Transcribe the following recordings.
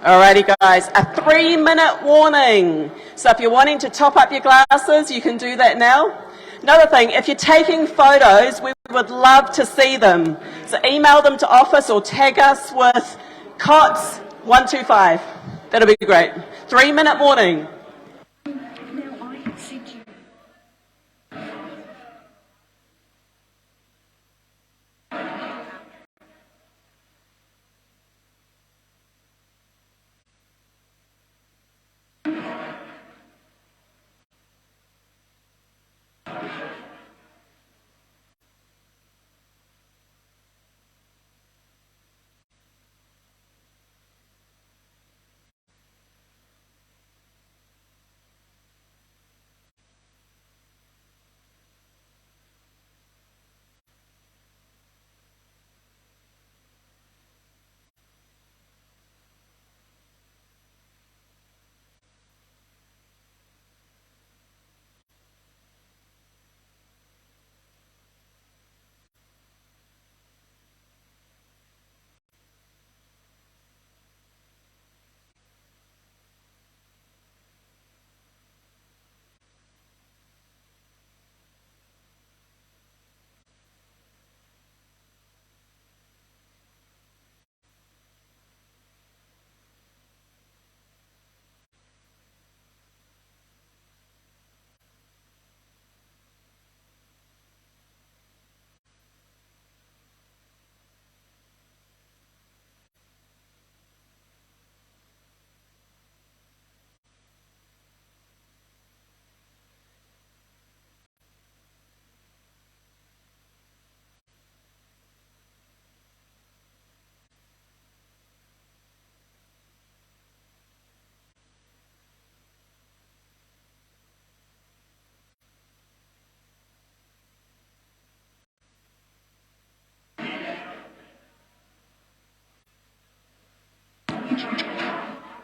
Alrighty guys, a 3-minute warning. So if you're wanting to top up your glasses, you can do that now. Another thing, if you're taking photos, we would love to see them. So email them to office or tag us with COTS 125. That'll be great. 3-minute warning.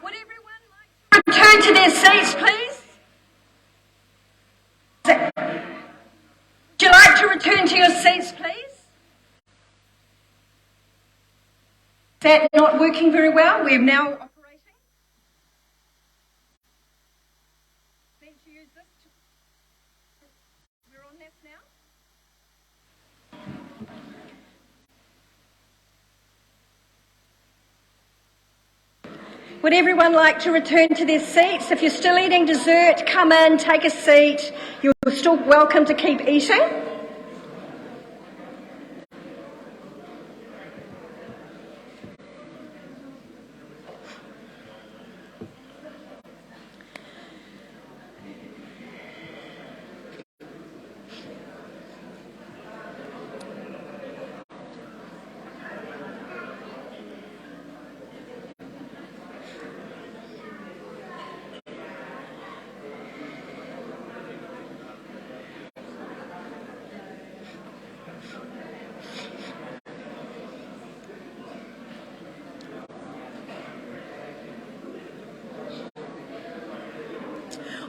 Would everyone like to return to their seats, please? Would you like to return to your seats, please? Is that not working very well? We're now operating. Need to use this. We're on this now. Would everyone like to return to their seats? If you're still eating dessert, come in, take a seat. You're still welcome to keep eating.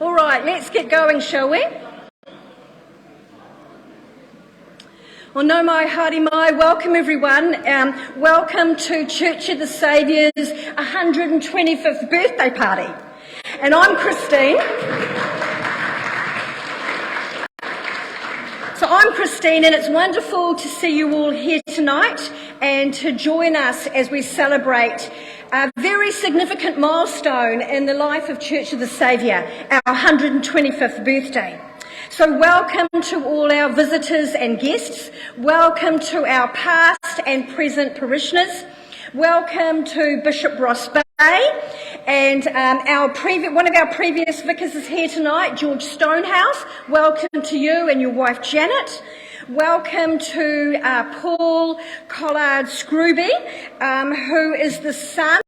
All right, let's get going, shall we? Well, no mai, haere mai, welcome everyone. Welcome to Church of the Saviour's 125th birthday party. And I'm Christine. So I'm Christine, and it's wonderful to see you all here tonight and to join us as we celebrate a very significant milestone in the life of Church of the Saviour, our 125th birthday. So welcome to all our visitors and guests. Welcome to our past and present parishioners. Welcome to Bishop Ross Bay. And one of our previous vicars is here tonight, George Stonehouse. Welcome to you and your wife Janet. Welcome to Paul Collard Scrooby, who is the son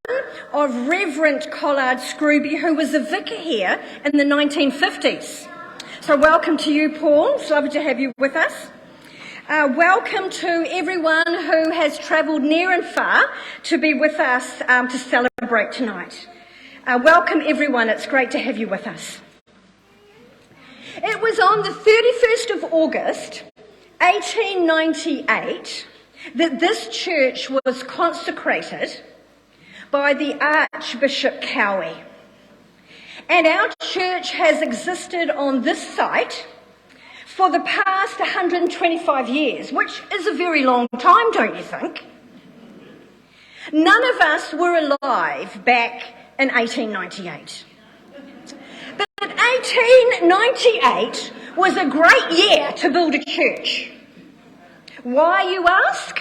of Reverend Collard Scrooby, who was a vicar here in the 1950s. So welcome to you, Paul. It's lovely to have you with us. Welcome to everyone who has travelled near and far to be with us to celebrate tonight. Welcome everyone. It's great to have you with us. It was on the 31st of August 1898 that this church was consecrated by the Archbishop Cowie. And our church has existed on this site for the past 125 years, which is a very long time, don't you think? None of us were alive back in 1898. But 1898 was a great year to build a church. Why, you ask?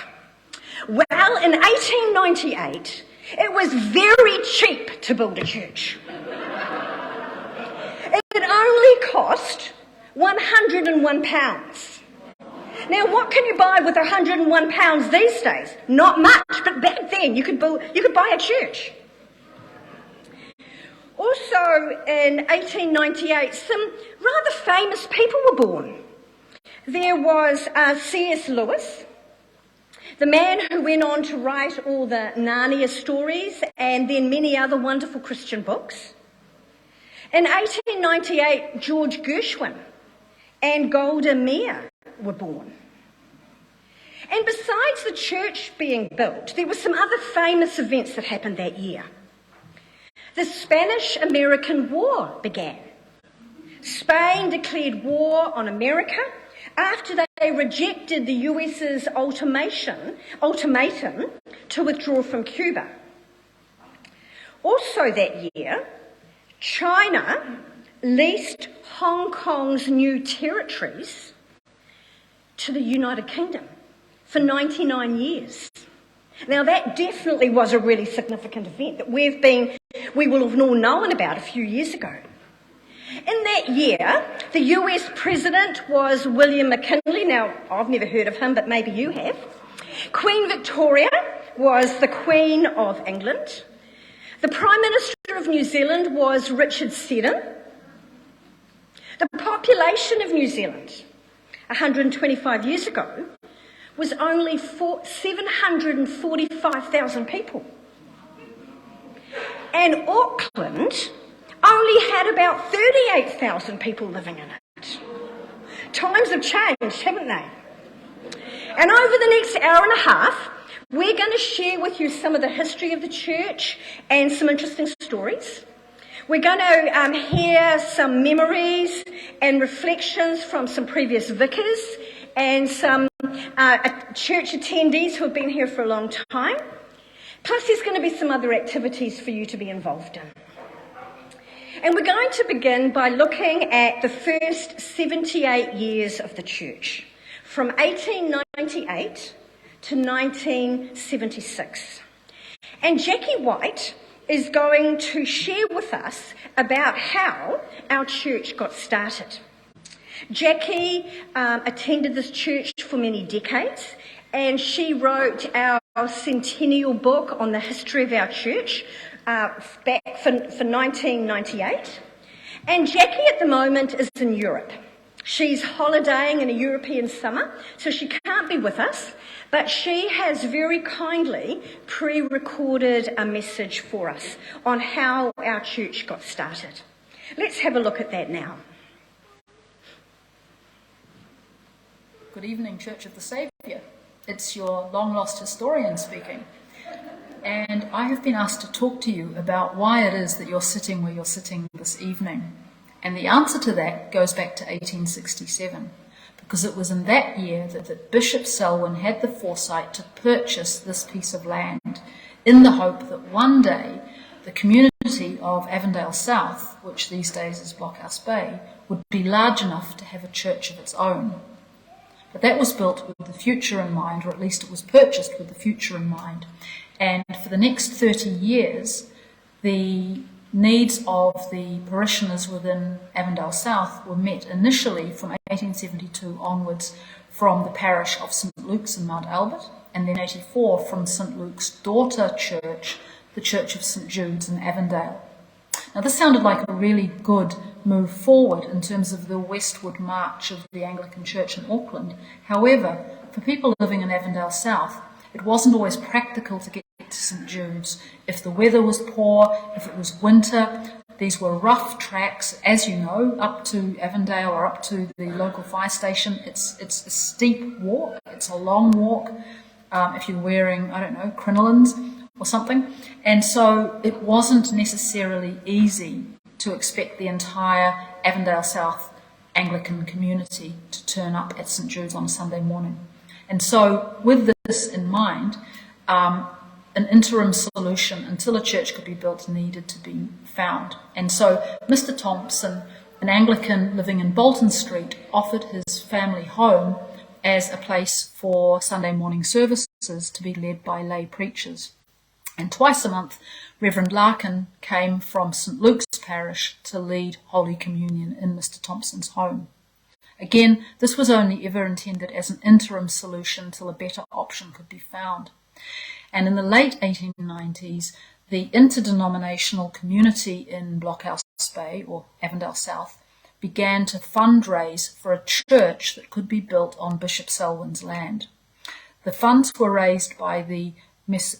Well, in 1898, it was very cheap to build a church. It only cost £101. Now, what can you buy with £101 these days? Not much, but back then you could buy a church. Also, in 1898, some rather famous people were born. There was C.S. Lewis, the man who went on to write all the Narnia stories and then many other wonderful Christian books. In 1898, George Gershwin and Golda Meir were born. And besides the church being built, there were some other famous events that happened that year. The Spanish-American War began. Spain declared war on America after they rejected the US's ultimatum to withdraw from Cuba. Also that year, China leased Hong Kong's new territories to the United Kingdom for 99 years. Now, that definitely was a really significant event that we will have all known about a few years ago. In that year, the US president was William McKinley. Now, I've never heard of him, but maybe you have. Queen Victoria was the Queen of England. The Prime Minister of New Zealand was Richard Seddon. The population of New Zealand 125 years ago was only 745,000 people. And Auckland only had about 38,000 people living in it. Times have changed, haven't they? And over the next hour and a half, we're going to share with you some of the history of the church and some interesting stories. We're going to hear some memories and reflections from some previous vicars and some church attendees who have been here for a long time. Plus, there's going to be some other activities for you to be involved in. And we're going to begin by looking at the first 78 years of the church, from 1898 to 1976. And Jackie White is going to share with us about how our church got started. Jackie attended this church for many decades, and she wrote our centennial book on the history of our church back for 1998. And Jackie at the moment is in Europe. She's holidaying in a European summer, so she can't be with us, but she has very kindly pre-recorded a message for us on how our church got started. Let's have a look at that now. Good evening, Church of the Saviour. It's your long-lost historian speaking. And I have been asked to talk to you about why it is that you're sitting where you're sitting this evening. And the answer to that goes back to 1867, because it was in that year that Bishop Selwyn had the foresight to purchase this piece of land in the hope that one day the community of Avondale South, which these days is Blockhouse Bay, would be large enough to have a church of its own. But that was built with the future in mind, or at least it was purchased with the future in mind. And for the next 30 years, the needs of the parishioners within Avondale South were met initially from 1872 onwards from the parish of St Luke's in Mount Albert, and then 84 from St Luke's daughter church, the Church of St Jude's in Avondale. Now this sounded like a really good move forward in terms of the westward march of the Anglican Church in Auckland. However, for people living in Avondale South, it wasn't always practical to get to St Jude's. If the weather was poor, if it was winter, these were rough tracks, as you know, up to Avondale or up to the local fire station. It's a steep walk, it's a long walk. If you're wearing, I don't know, crinolines, or something. And so it wasn't necessarily easy to expect the entire Avondale South Anglican community to turn up at St Jude's on a Sunday morning. And so with this in mind, an interim solution until a church could be built needed to be found. And so Mr Thompson, an Anglican living in Bolton Street, offered his family home as a place for Sunday morning services to be led by lay preachers. And twice a month, Reverend Larkin came from St Luke's parish to lead Holy Communion in Mr Thompson's home. Again, this was only ever intended as an interim solution till a better option could be found. And in the late 1890s, the interdenominational community in Blockhouse Bay, or Avondale South, began to fundraise for a church that could be built on Bishop Selwyn's land. The funds were raised by the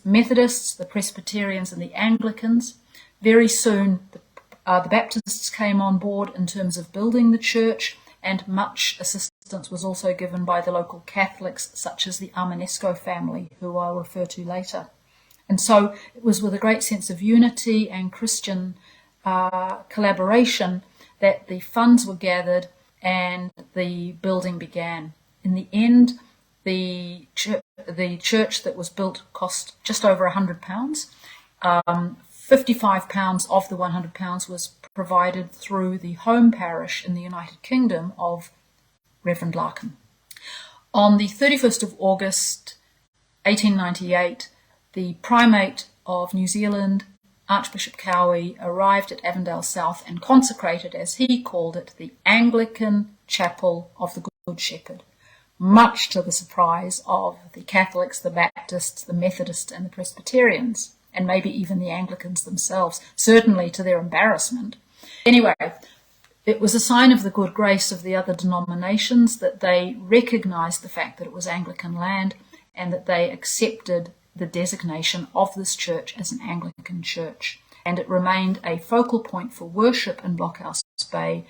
Methodists, the Presbyterians and the Anglicans. Very soon the Baptists came on board in terms of building the church, and much assistance was also given by the local Catholics, such as the Armanesco family, who I'll refer to later. And so it was with a great sense of unity and Christian collaboration that the funds were gathered and the building began. In the end, the church that was built cost just over £100. £55 of the £100 was provided through the home parish in the United Kingdom of Reverend Larkin. On the 31st of August 1898, the Primate of New Zealand, Archbishop Cowie, arrived at Avondale South and consecrated, as he called it, the Anglican Chapel of the Good Shepherd, much to the surprise of the Catholics, the Baptists, the Methodists and the Presbyterians, and maybe even the Anglicans themselves, certainly to their embarrassment. Anyway, it was a sign of the good grace of the other denominations that they recognised the fact that it was Anglican land and that they accepted the designation of this church as an Anglican church. And it remained a focal point for worship in Blockhouse Bay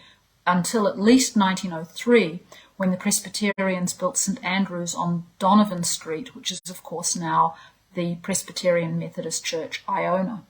until at least 1903, when the Presbyterians built St Andrew's on Donovan Street, which is of course now the Presbyterian Methodist Church, Iona.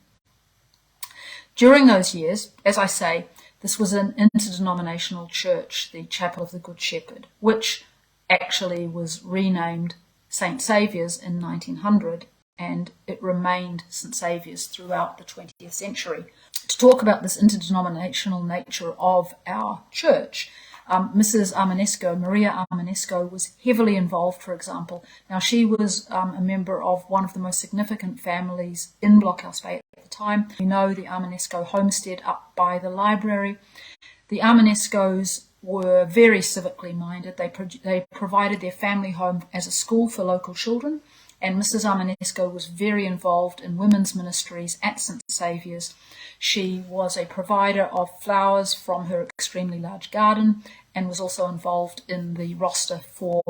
During those years, as I say, this was an interdenominational church, the Chapel of the Good Shepherd, which actually was renamed St Saviour's in 1900, and it remained St Saviour's throughout the 20th century. To talk about this interdenominational nature of our church, Mrs. Armanesco, Maria Armanesco, was heavily involved, for example. Now, she was a member of one of the most significant families in Blockhouse Bay at the time. We know the Armanesco homestead up by the library. The Armanescos were very civically minded. They provided their family home as a school for local children, and Mrs. Armanesco was very involved in women's ministries at St Saviour's. She was a provider of flowers from her extremely large garden and was also involved in the roster for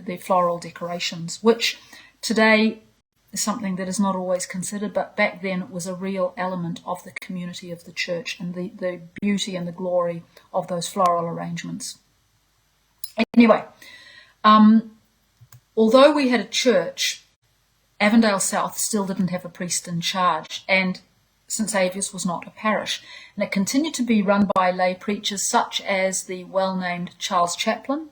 the floral decorations, which today is something that is not always considered, but back then it was a real element of the community of the church and the beauty and the glory of those floral arrangements. Anyway, although we had a church, Avondale South still didn't have a priest in charge, and St Saviour's was not a parish, and it continued to be run by lay preachers such as the well-named Charles Chaplin,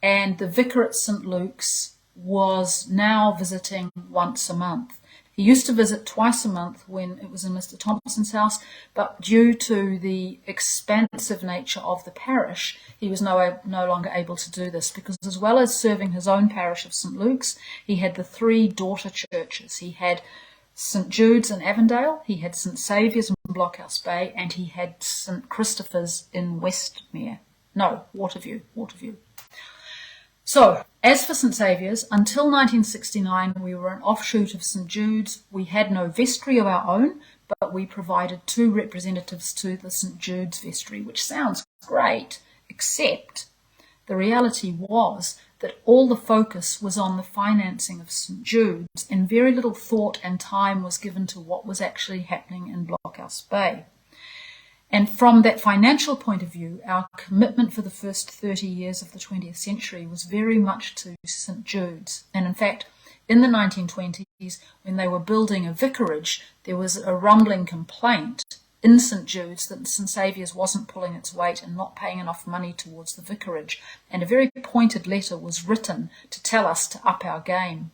and the vicar at St Luke's was now visiting once a month. He used to visit twice a month when it was in Mr Thompson's house, but due to the expansive nature of the parish, he was no longer able to do this, because as well as serving his own parish of St Luke's, he had the three daughter churches. He had St Jude's in Avondale, he had St Saviour's in Blockhouse Bay, and he had St Christopher's in Waterview. So, as for St Saviour's, until 1969 we were an offshoot of St Jude's. We had no vestry of our own, but we provided two representatives to the St Jude's vestry, which sounds great, except the reality was that all the focus was on the financing of St Jude's, and very little thought and time was given to what was actually happening in Blockhouse Bay. And from that financial point of view, our commitment for the first 30 years of the 20th century was very much to St Jude's. And in fact, In the 1920s, when they were building a vicarage, there was a rumbling complaint in St Jude's that St Saviour's wasn't pulling its weight and not paying enough money towards the vicarage, and a very pointed letter was written to tell us to up our game.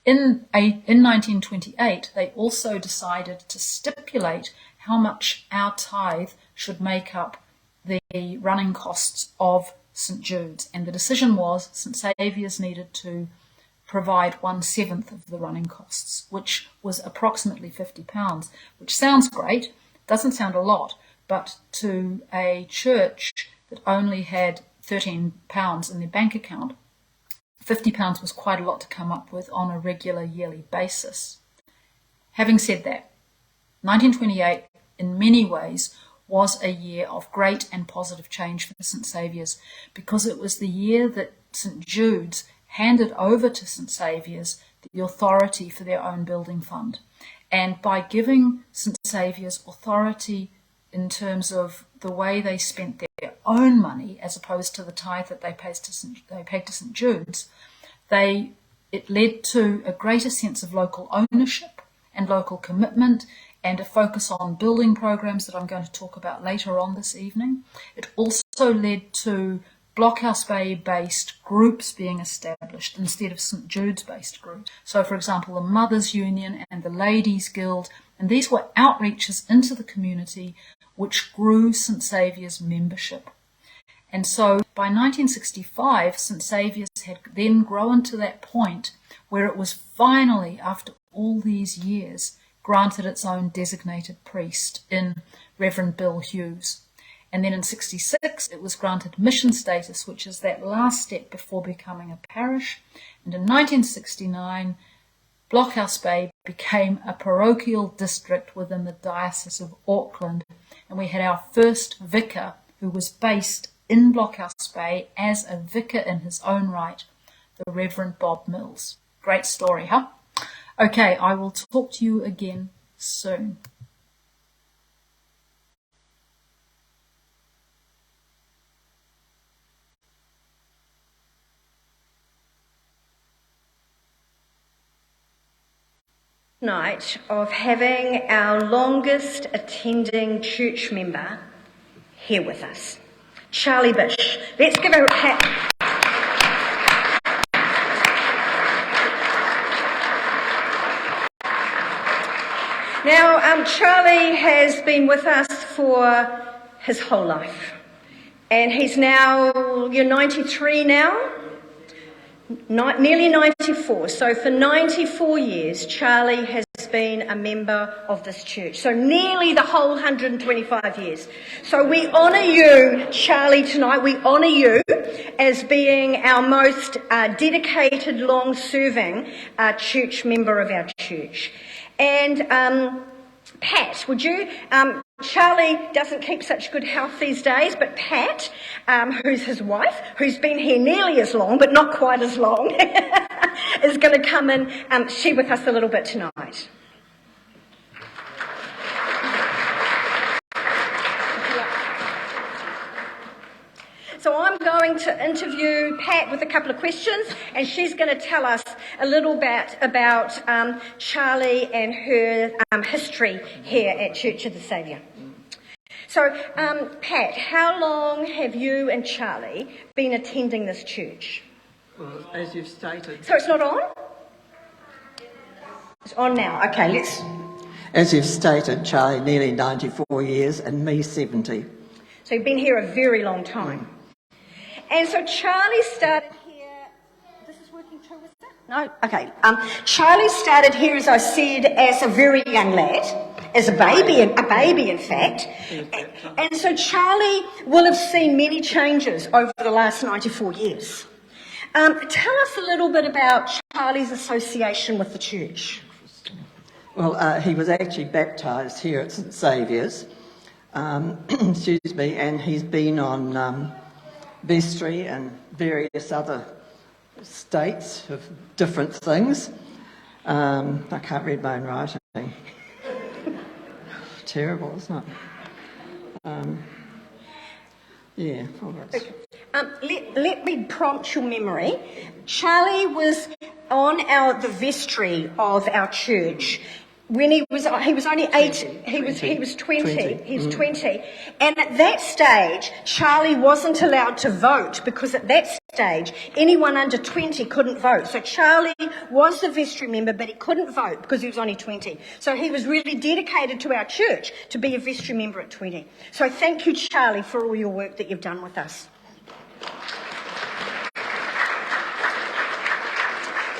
In 1928, they also decided to stipulate how much our tithe should make up the running costs of St Jude's, and the decision was St Saviour's needed to provide 1/7 of the running costs, which was approximately £50, which sounds great, doesn't sound a lot, but to a church that only had £13 in their bank account, £50 was quite a lot to come up with on a regular yearly basis. Having said that, 1928 in many ways was a year of great and positive change for St Saviour's, because it was the year that St Jude's handed over to St Saviour's the authority for their own building fund. And by giving St Saviour's authority in terms of the way they spent their own money, as opposed to the tithe that they paid to St Jude's, it led to a greater sense of local ownership and local commitment, and a focus on building programs that I'm going to talk about later on this evening. It also led to Blockhouse Bay-based groups being established instead of St Jude's-based groups. So, for example, the Mothers' Union and the Ladies' Guild, and these were outreaches into the community which grew St Saviour's membership. And so by 1965, St Saviour's had then grown to that point where it was finally, after all these years, granted its own designated priest in Reverend Bill Hughes. And then in 1966, it was granted mission status, which is that last step before becoming a parish. And in 1969, Blockhouse Bay became a parochial district within the Diocese of Auckland. And we had our first vicar, who was based in Blockhouse Bay as a vicar in his own right, the Reverend Bob Mills. Great story, huh? Okay, I will talk to you again soon. Night of having our longest attending church member here with us, Charlie Bish. Let's give her a hand. Now, Charlie has been with us for his whole life, and he's now, you're 93 now? Nearly 94. So for 94 years, Charlie has been a member of this church. So nearly the whole 125 years. So we honour you, Charlie, tonight. We honour you as being our most dedicated, long-serving church member of our church. And Pat, would you... Charlie doesn't keep such good health these days, but Pat, who's his wife, who's been here nearly as long, but not quite as long, is going to come and share with us a little bit tonight. So I'm going to interview Pat with a couple of questions, and she's going to tell us a little bit about Charlie and her history here at Church of the Saviour. So, Pat, how long have you and Charlie been attending this church? Well, as you've stated... So it's not on? It's on now. Okay, let's... As you've stated, Charlie, nearly 94 years and me 70. So you've been here a very long time. And so Charlie started here... This is working too, is it? No? Okay. Charlie started here, as I said, as a very young lad, as a baby in fact. And so Charlie will have seen many changes over the last 94 years. Tell us a little bit about Charlie's association with the church. Well, he was actually baptised here at St Saviour's, excuse me, and he's been on vestry and various other states of different things. I can't read my own writing. Terrible, isn't it? Yeah, all right. Okay. Let me prompt your memory. Charlie was on the vestry of our church. When he was only 8, he was 20. He was 20. And at that stage, Charlie wasn't allowed to vote because at that stage, anyone under 20 couldn't vote. So Charlie was the vestry member, but he couldn't vote because he was only 20. So he was really dedicated to our church to be a vestry member at 20. So thank you, Charlie, for all your work that you've done with us.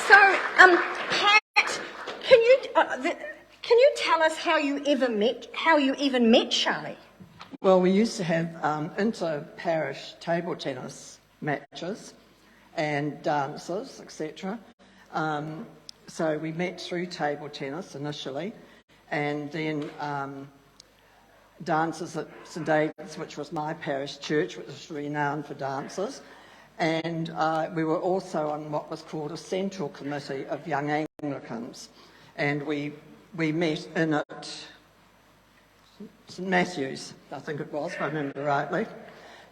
So, Pat, can you tell us how you even met Charlie? Well, we used to have inter-parish table tennis matches and dances, etc. So we met through table tennis initially, and then dances at St David's, which was my parish church, which was renowned for dances. And we were also on what was called a central committee of young Anglicans, and we met in at St Matthew's, I think it was, if I remember rightly.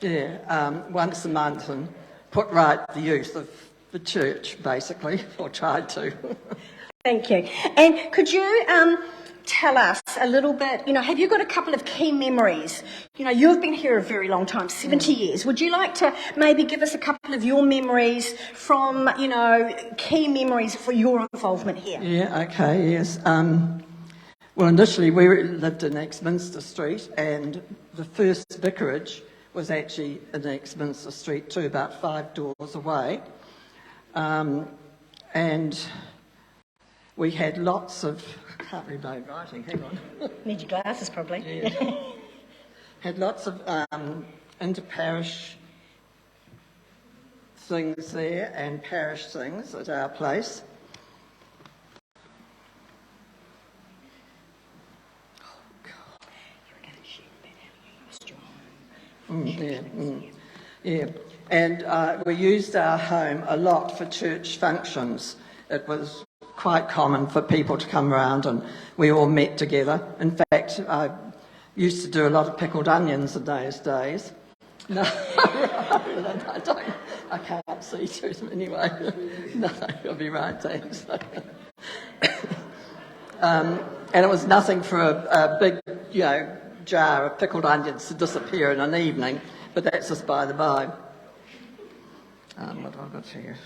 Yeah, once a month, and put right the youth of the church, basically, or tried to. Thank you. And could you tell us a little bit, have you got a couple of key memories? You've been here a very long time, 70 years. Would you like to maybe give us a couple of your memories from, key memories for your involvement here? Yeah, okay, yes. Well, initially we lived in Axminster Street, and the first vicarage was actually in Axminster Street too, about 5 doors away. And we had lots of, I can't read my writing, hang on. Need your glasses, probably. Yeah. Had lots of inter-parish things there and parish things at our place. Yeah. And we used our home a lot for church functions. It was quite common for people to come around and we all met together. In fact, I used to do a lot of pickled onions in those days. No, I can't see through them anyway. No, you'll be right, thanks. And it was nothing for a big, jar of pickled onions to disappear in an evening, but that's just by the by. What have I got here?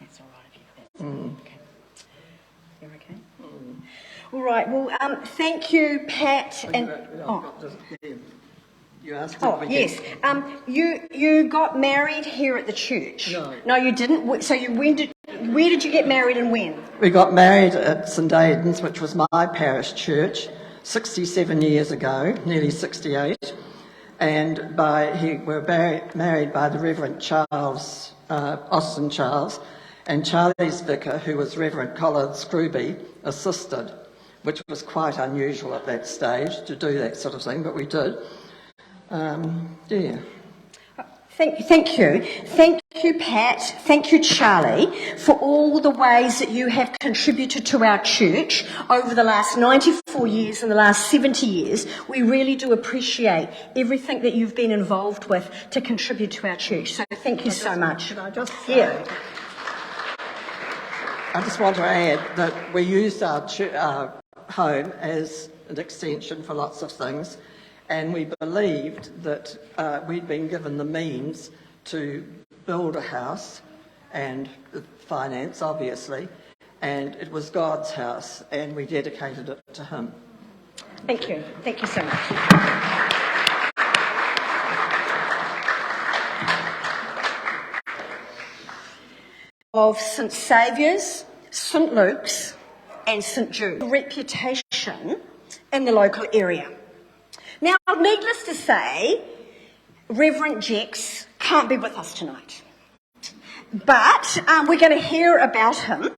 That's all right if you've okay. You're okay? All right, well, thank you, Pat. You asked yes. You got married here at the church? No, you didn't. So where did you get married and when? We got married at St Aidan's, which was my parish church, 67 years ago, nearly 68. And we were married by the Reverend Charles, Austin Charles, and Charlie's vicar, who was Reverend Colin Scrooby, assisted, which was quite unusual at that stage to do that sort of thing, but we did. Yeah. Thank you. Thank you, Pat. Thank you, Charlie, for all the ways that you have contributed to our church over the last 94 years and the last 70 years. We really do appreciate everything that you've been involved with to contribute to our church. So thank you so much. Can I just say, yeah. I just want to add that we used our home as an extension for lots of things. And we believed that we'd been given the means to build a house and finance, obviously, and it was God's house, and we dedicated it to Him. Thank you. Thank you so much. Of St Saviour's, St Luke's, and St Jude's reputation in the local area. Now, needless to say, Reverend Jex can't be with us tonight. But we're going to hear about him,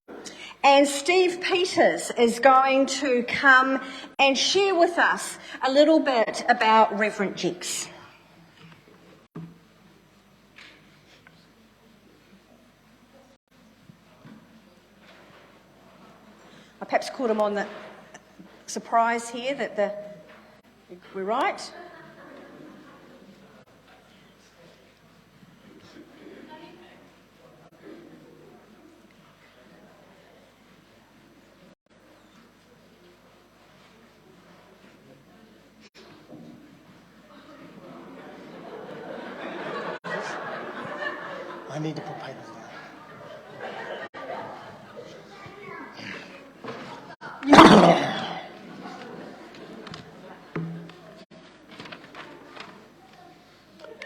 and Steve Peters is going to come and share with us a little bit about Reverend Jex. I perhaps caught him on the surprise here that we're right. I need to put papers down.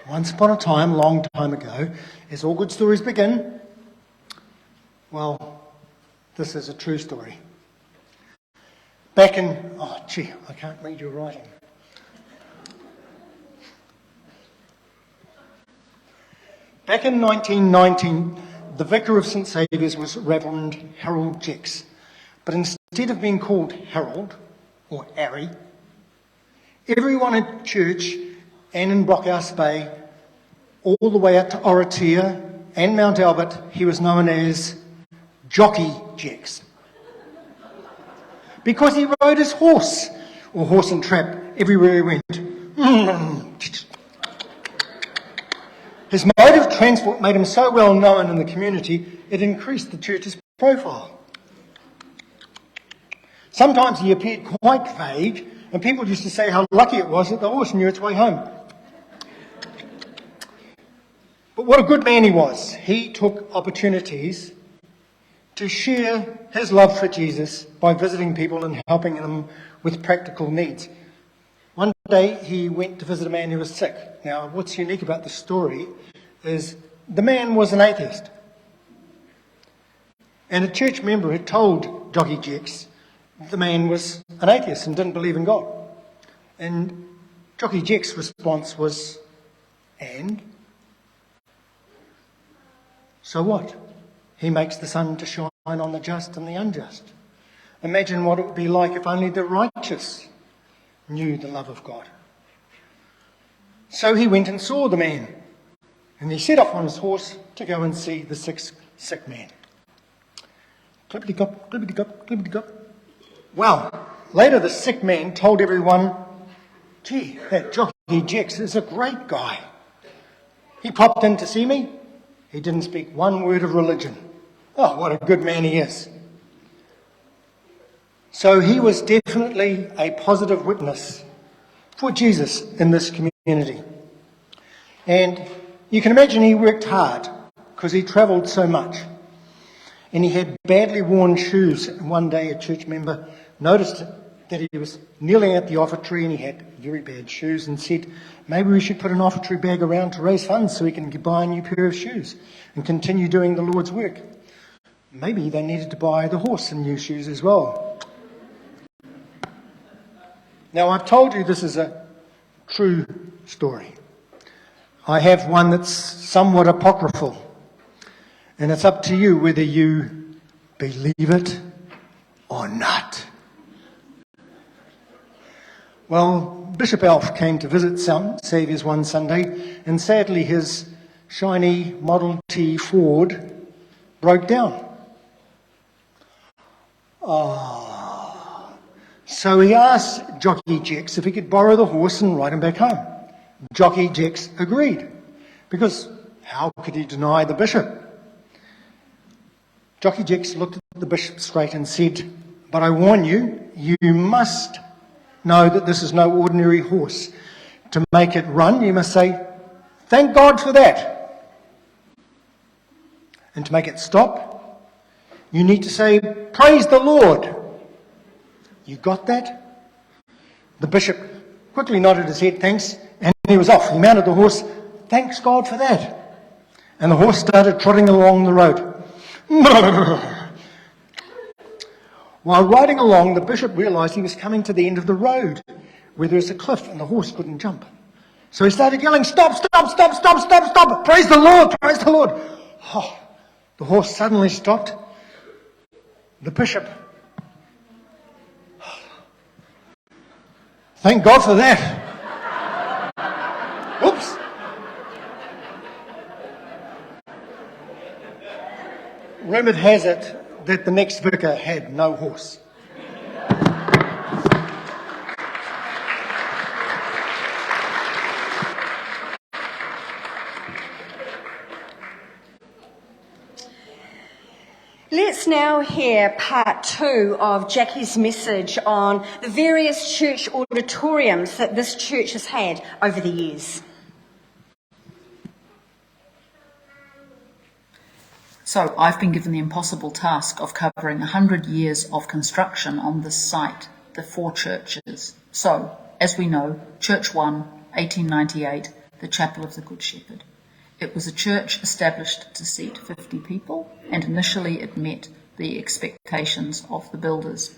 Once upon a time, long time ago, as all good stories begin, well, this is a true story. Back in, I can't read your writing. Back in 1919, the vicar of St Saviour's was Reverend Harold Jex. But instead of being called Harold, or Harry, everyone at church and in Brockhouse Bay, all the way up to Oratia and Mount Albert, he was known as Jockey Jex. Because he rode his horse, or horse and trap, everywhere he went. His mode of transport made him so well known in the community, it increased the church's profile. Sometimes he appeared quite vague, and people used to say how lucky it was that the horse knew its way home. But what a good man he was. He took opportunities to share his love for Jesus by visiting people and helping them with practical needs. One day he went to visit a man who was sick. Now, what's unique about the story is the man was an atheist. And a church member had told Jockey Jex the man was an atheist and didn't believe in God. And Jockey Jex's response was, and? So what? He makes the sun to shine on the just and the unjust. Imagine what it would be like if only the righteous knew the love of God. So he went and saw the man, and he set off on his horse to go and see the sick man. Clippity-clop, clippity-clop, clippity-clop. Well, later the sick man told everyone, gee, that Jockey Jex is a great guy. He popped in to see me. He didn't speak one word of religion. Oh, what a good man he is. So he was definitely a positive witness for Jesus in this community. And you can imagine he worked hard because he travelled so much. And he had badly worn shoes. And one day a church member noticed that he was kneeling at the offertory and he had very bad shoes and said, maybe we should put an offertory bag around to raise funds so he can buy a new pair of shoes and continue doing the Lord's work. Maybe they needed to buy the horse some new shoes as well. Now, I've told you this is a true story. I have one that's somewhat apocryphal, and it's up to you whether you believe it or not. Well, Bishop Alf came to visit St Saviour's one Sunday, and sadly his shiny Model T Ford broke down. So he asked Jockey Jex if he could borrow the horse and ride him back home. Jockey Jex agreed, because how could he deny the bishop? Jockey Jex looked at the bishop straight and said, but I warn you, you must know that this is no ordinary horse. To make it run, you must say, thank God for that. And to make it stop, you need to say, praise the Lord. You got that? The bishop quickly nodded his head, thanks, and he was off. He mounted the horse, thanks God for that. And the horse started trotting along the road. While riding along, the bishop realised he was coming to the end of the road, where there's a cliff and the horse couldn't jump. So he started yelling, stop, stop, stop, stop, stop, stop, praise the Lord, praise the Lord. Oh, the horse suddenly stopped. The bishop, thank God for that. Oops. Rumour has it that the next vicar had no horse. Let's now hear part 2 of Jackie's message on the various church auditoriums that this church has had over the years. So I've been given the impossible task of covering 100 years of construction on this site, the 4 churches. So, as we know, Church 1, 1898, the Chapel of the Good Shepherd. It was a church established to seat 50 people, and initially it met the expectations of the builders.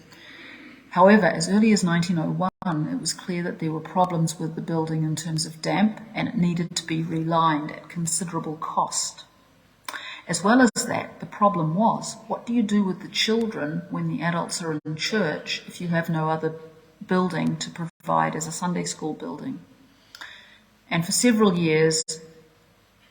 However, as early as 1901, it was clear that there were problems with the building in terms of damp, and it needed to be relined at considerable cost. As well as that, the problem was, what do you do with the children when the adults are in church if you have no other building to provide as a Sunday school building? And for several years,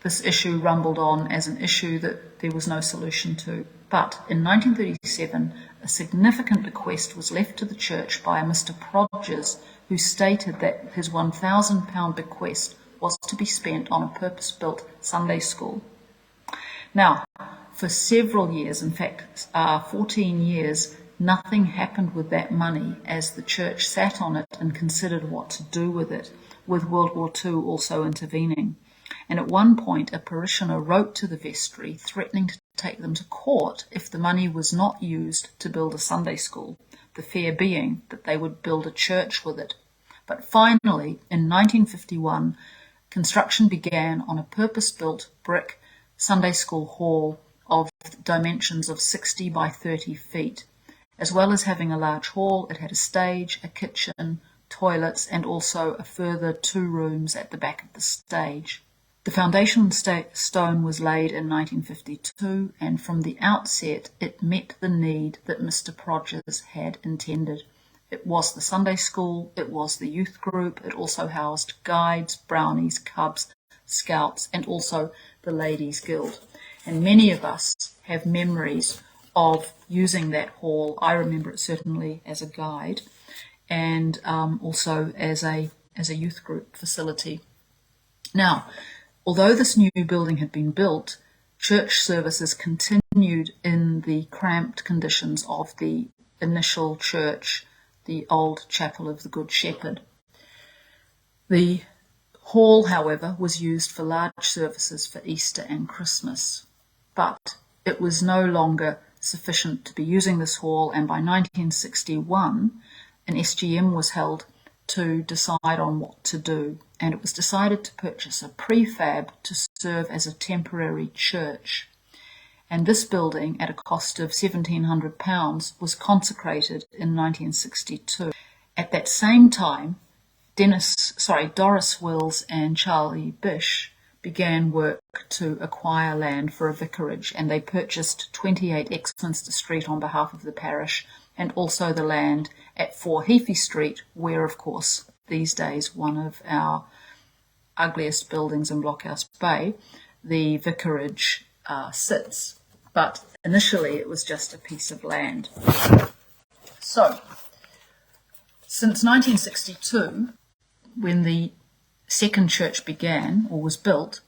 this issue rumbled on as an issue that there was no solution to. But in 1937, a significant bequest was left to the church by a Mr. Prodgers, who stated that his £1,000 bequest was to be spent on a purpose-built Sunday school. Now, for several years, in fact 14 years, nothing happened with that money as the church sat on it and considered what to do with it, with World War II also intervening. And at one point, a parishioner wrote to the vestry threatening to take them to court if the money was not used to build a Sunday school, the fear being that they would build a church with it. But finally, in 1951, construction began on a purpose-built brick Sunday school hall of dimensions of 60 by 30 feet. As well as having a large hall, it had a stage, a kitchen, toilets, and also a further 2 rooms at the back of the stage. The foundation stone was laid in 1952, and from the outset it met the need that Mr. Prodgers had intended. It was the Sunday school, it was the youth group, it also housed guides, brownies, cubs, scouts, and also the Ladies' Guild. And many of us have memories of using that hall. I remember it certainly as a guide and also as a youth group facility. Now, although this new building had been built, church services continued in the cramped conditions of the initial church, the old Chapel of the Good Shepherd. The hall, however, was used for large services for Easter and Christmas, but it was no longer sufficient to be using this hall, and by 1961 an SGM was held to decide on what to do, and it was decided to purchase a prefab to serve as a temporary church. And this building, at a cost of £1,700, was consecrated in 1962. At that same time, Doris Wills and Charlie Bish began work to acquire land for a vicarage, and they purchased 28 Exminster Street on behalf of the parish, and also the land at 4 Heafy Street, where, of course, these days one of our ugliest buildings in Blockhouse Bay, the vicarage sits. But initially it was just a piece of land. So, since 1962, when the second church began or was built,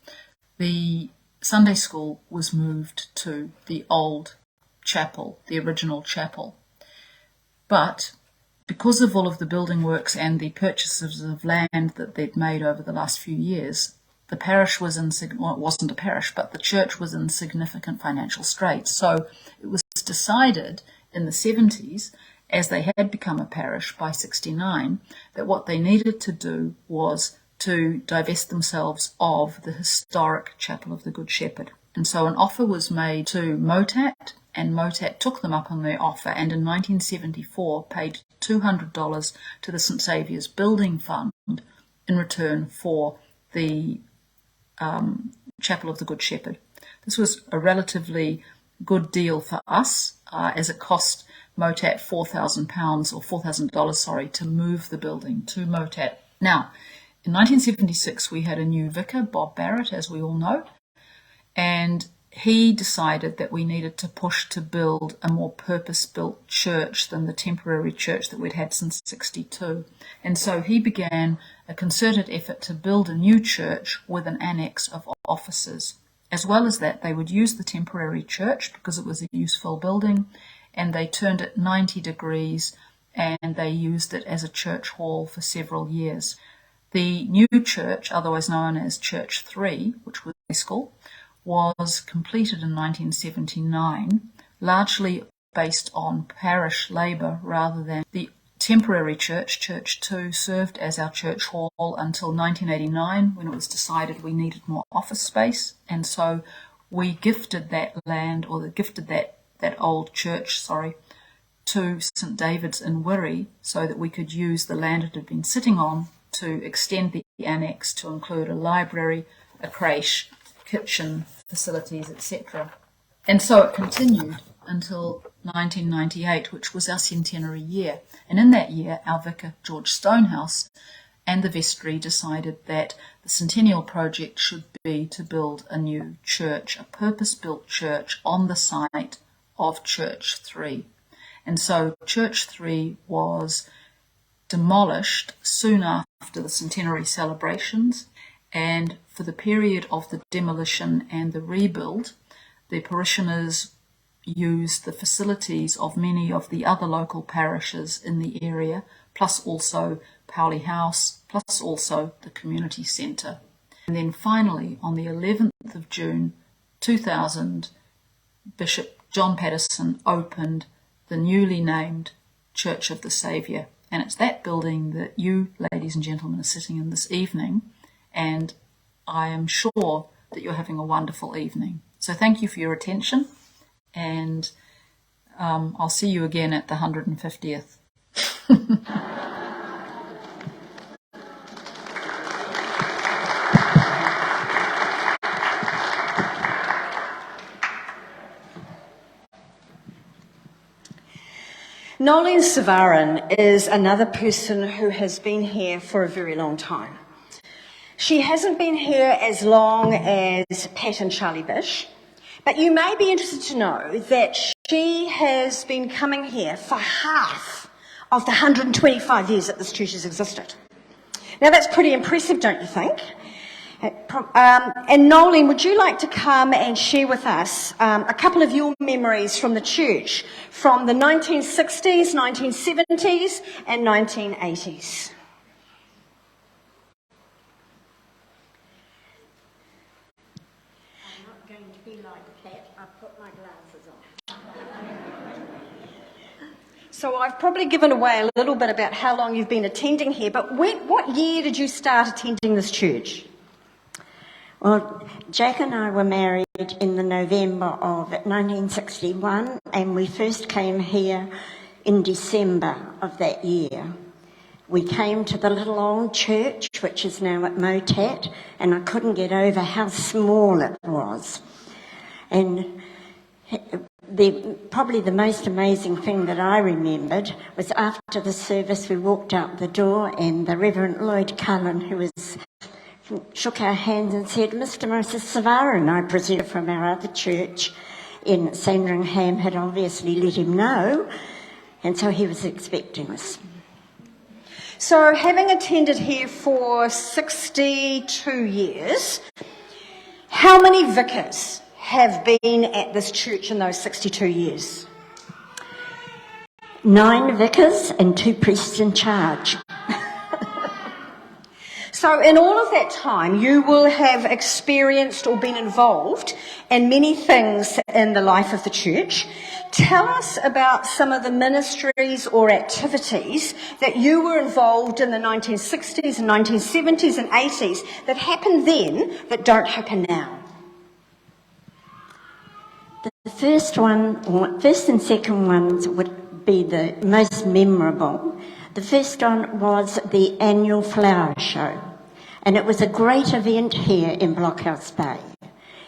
the Sunday school was moved to the old chapel, the original chapel. But because of all of the building works and the purchases of land that they'd made over the last few years, the parish was it wasn't a parish, but the church was in significant financial straits. So it was decided in the 70s, as they had become a parish by 69, that what they needed to do was to divest themselves of the historic Chapel of the Good Shepherd. And so an offer was made to Motat, and Motat took them up on their offer, and in 1974 paid $200 to the St Saviour's Building Fund in return for the Chapel of the Good Shepherd. This was a relatively good deal for us, as it cost Motat £4,000 or $4,000, to move the building to Motat. Now, in 1976 we had a new vicar, Bob Barrett, as we all know, and he decided that we needed to push to build a more purpose-built church than the temporary church that we'd had since 62. And so he began a concerted effort to build a new church with an annex of offices. As well as that, they would use the temporary church because it was a useful building, and they turned it 90 degrees and they used it as a church hall for several years. The new church, otherwise known as Church 3, which was a school, was completed in 1979, largely based on parish labour rather than the temporary church. Church 2 served as our church hall until 1989, when it was decided we needed more office space, and so we gifted that land, or gifted that old church, to St David's in Wiri, so that we could use the land it had been sitting on to extend the annex to include a library, a creche, kitchen, facilities, etc. And so it continued until 1998, which was our centenary year. And in that year, our vicar, George Stonehouse, and the vestry decided that the centennial project should be to build a new church, a purpose-built church on the site of Church 3. And so Church 3 was demolished soon after the centenary celebrations, and for the period of the demolition and the rebuild, the parishioners used the facilities of many of the other local parishes in the area, plus also Powley House, plus also the community centre. And then finally, on the 11th of June 2000, Bishop John Patterson opened the newly named Church of the Saviour. And it's that building that you, ladies and gentlemen, are sitting in this evening, and I am sure that you're having a wonderful evening. So thank you for your attention, and I'll see you again at the 150th. Nolene Savarin is another person who has been here for a very long time. She hasn't been here as long as Pat and Charlie Bish, but you may be interested to know that she has been coming here for half of the 125 years that this church has existed. Now that's pretty impressive, don't you think? And Nolene, would you like to come and share with us a couple of your memories from the church from the 1960s, 1970s and 1980s? I'm not going to be like Pat. I've put my glasses on. So I've probably given away a little bit about how long you've been attending here, but what year did you start attending this church? Well, Jack and I were married in the November of 1961, and we first came here in December of that year. We came to the little old church, which is now at Motat, and I couldn't get over how small it was. And probably the most amazing thing that I remembered was after the service we walked out the door, and the Reverend Lloyd Cullen, who shook our hands and said, "Mr. and Mrs. Savarin," I presume from our other church in Sandringham, had obviously let him know, and so he was expecting us. So having attended here for 62 years, how many vicars have been at this church in those 62 years? 9 vicars and 2 priests in charge. So in all of that time, you will have experienced or been involved in many things in the life of the church. Tell us about some of the ministries or activities that you were involved in the 1960s and 1970s and 80s that happened then that don't happen now. The first and second ones would be the most memorable. The first one was the annual flower show, and it was a great event here in Blockhouse Bay.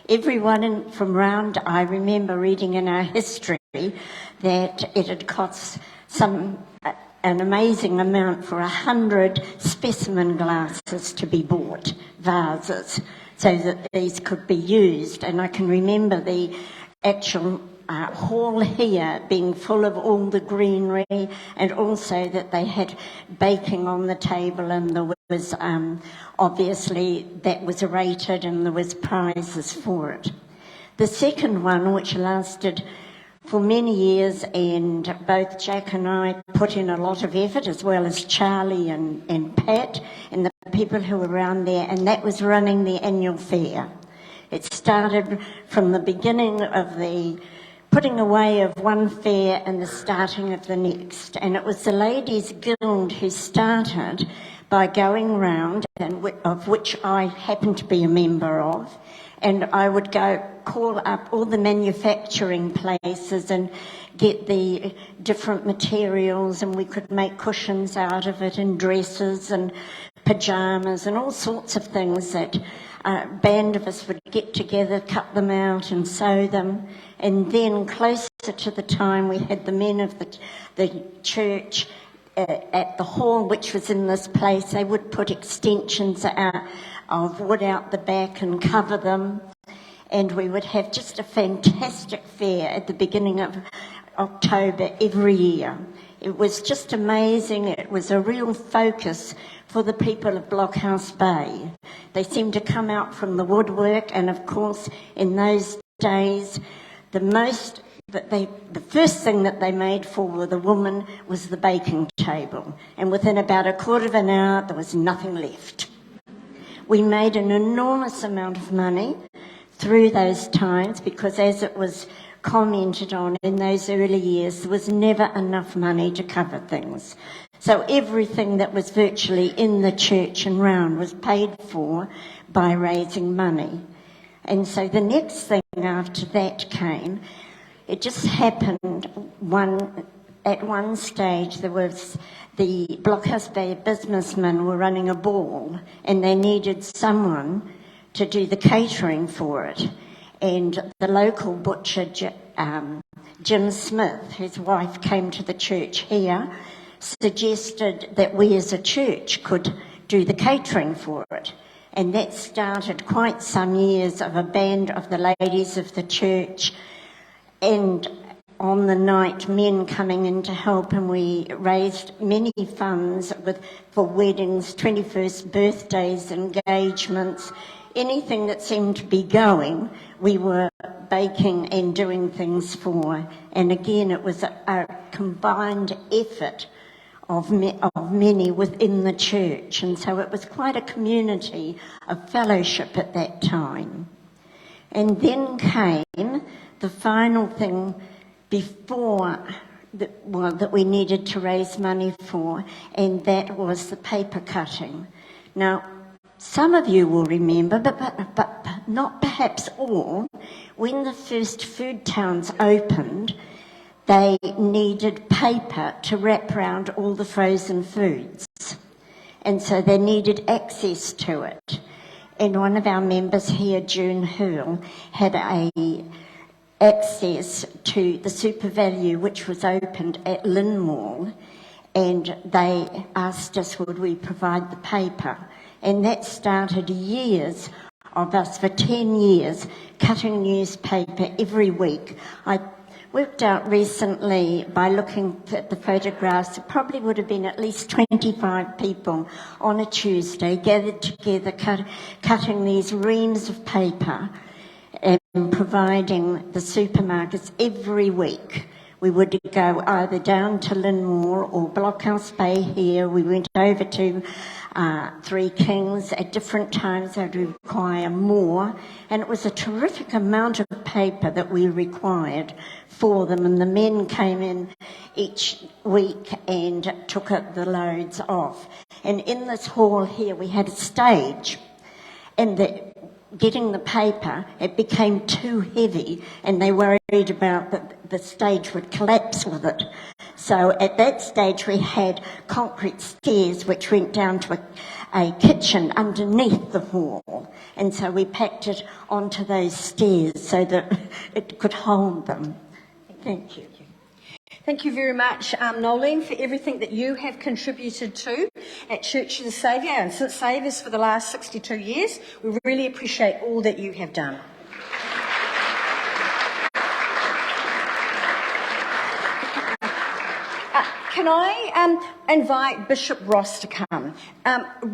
Everyone from round, I remember reading in our history that it had cost an amazing amount for 100 specimen glasses to be bought, vases, so that these could be used. And I can remember the actual hall here being full of all the greenery, and also that they had baking on the table, and there was obviously that was rated and there was prizes for it. The second one, which lasted for many years, and both Jack and I put in a lot of effort, as well as Charlie and Pat and the people who were around there, and that was running the annual fair. It started from the beginning of the putting away of one fair and the starting of the next. And it was the Ladies Guild who started by going round, and of which I happened to be a member of, and I would go call up all the manufacturing places and get the different materials, and we could make cushions out of it and dresses and pyjamas and all sorts of things that a band of us would get together, cut them out and sew them. And then closer to the time we had the men of the church at the hall, which was in this place, they would put extensions of wood out the back and cover them. And we would have just a fantastic fair at the beginning of October every year. It was just amazing. It was a real focus for the people of Blockhouse Bay. They seemed to come out from the woodwork, and of course in those days the first thing that they made for the woman was the baking table, and within about a quarter of an hour there was nothing left. We made an enormous amount of money through those times because, as it was commented on in those early years, there was never enough money to cover things. So everything that was virtually in the church and round was paid for by raising money. And so the next thing after that came, it just happened at one stage there was the Blockhouse Bay businessmen were running a ball and they needed someone to do the catering for it. And the local butcher, Jim Smith, whose wife came to the church here, suggested that we as a church could do the catering for it. And that started quite some years of a band of the ladies of the church, and on the night men coming in to help, and we raised many funds for weddings, 21st birthdays, engagements, anything that seemed to be going, we were baking and doing things for. And again, it was a combined effort of many within the church, and so it was quite a community of fellowship at that time. And then came the final thing before that we needed to raise money for, and that was the paper cutting. Now, some of you will remember, but not perhaps all, when the first food towns opened, they needed paper to wrap around all the frozen foods. And so they needed access to it. And one of our members here, June Hurl, had access to the Super Value, which was opened at Lynmore, and they asked us would we provide the paper. And that started years of us, for 10 years, cutting newspaper every week. I worked out recently by looking at the photographs, it probably would have been at least 25 people on a Tuesday gathered together cutting these reams of paper and providing the supermarkets every week. We would go either down to Lynmore or Blockhouse Bay here. We went over to Three Kings at different times. They'd require more. And it was a terrific amount of paper that we required for them. And the men came in each week and took the loads off. And in this hall here, we had a stage. And getting the paper, it became too heavy, and they worried about that the stage would collapse with it. So at that stage we had concrete stairs which went down to a kitchen underneath the hall, and so we packed it onto those stairs so that it could hold them. Thank you. Thank you very much, Nolene, for everything that you have contributed to at Church of the Saviour and St Saviour's for the last 62 years. We really appreciate all that you have done. Can I invite Bishop Ross to come?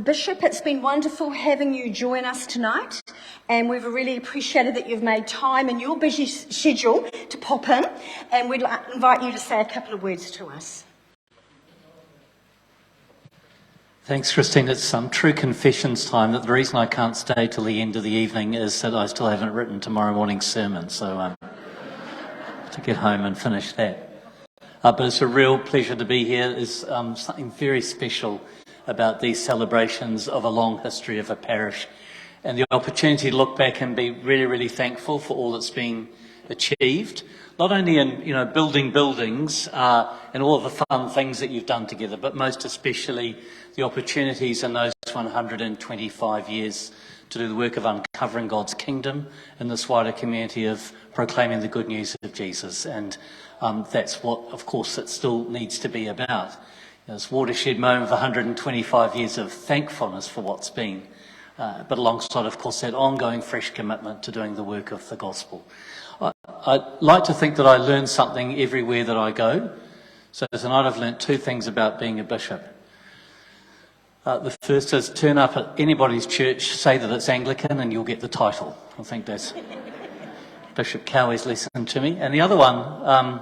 Bishop, it's been wonderful having you join us tonight, and we've really appreciated that you've made time in your busy schedule to pop in, and we'd like to invite you to say a couple of words to us. Thanks, Christine. It's some true confessions time that the reason I can't stay till the end of the evening is that I still haven't written tomorrow morning's sermon, so to get home and finish that. But it's a real pleasure to be here. There's something very special about these celebrations of a long history of a parish, and the opportunity to look back and be really, really thankful for all that's been achieved, not only in building buildings and all of the fun things that you've done together, but most especially the opportunities in those 125 years to do the work of uncovering God's kingdom in this wider community of proclaiming the good news of Jesus. And that's what, of course, it still needs to be about. This watershed moment of 125 years of thankfulness for what's been, but alongside, of course, that ongoing fresh commitment to doing the work of the gospel. I'd like to think that I learn something everywhere that I go. So tonight I've learnt two things about being a bishop. The first is turn up at anybody's church, say that it's Anglican, and you'll get the title. I think that's Bishop Cowie's lesson to me. And the other one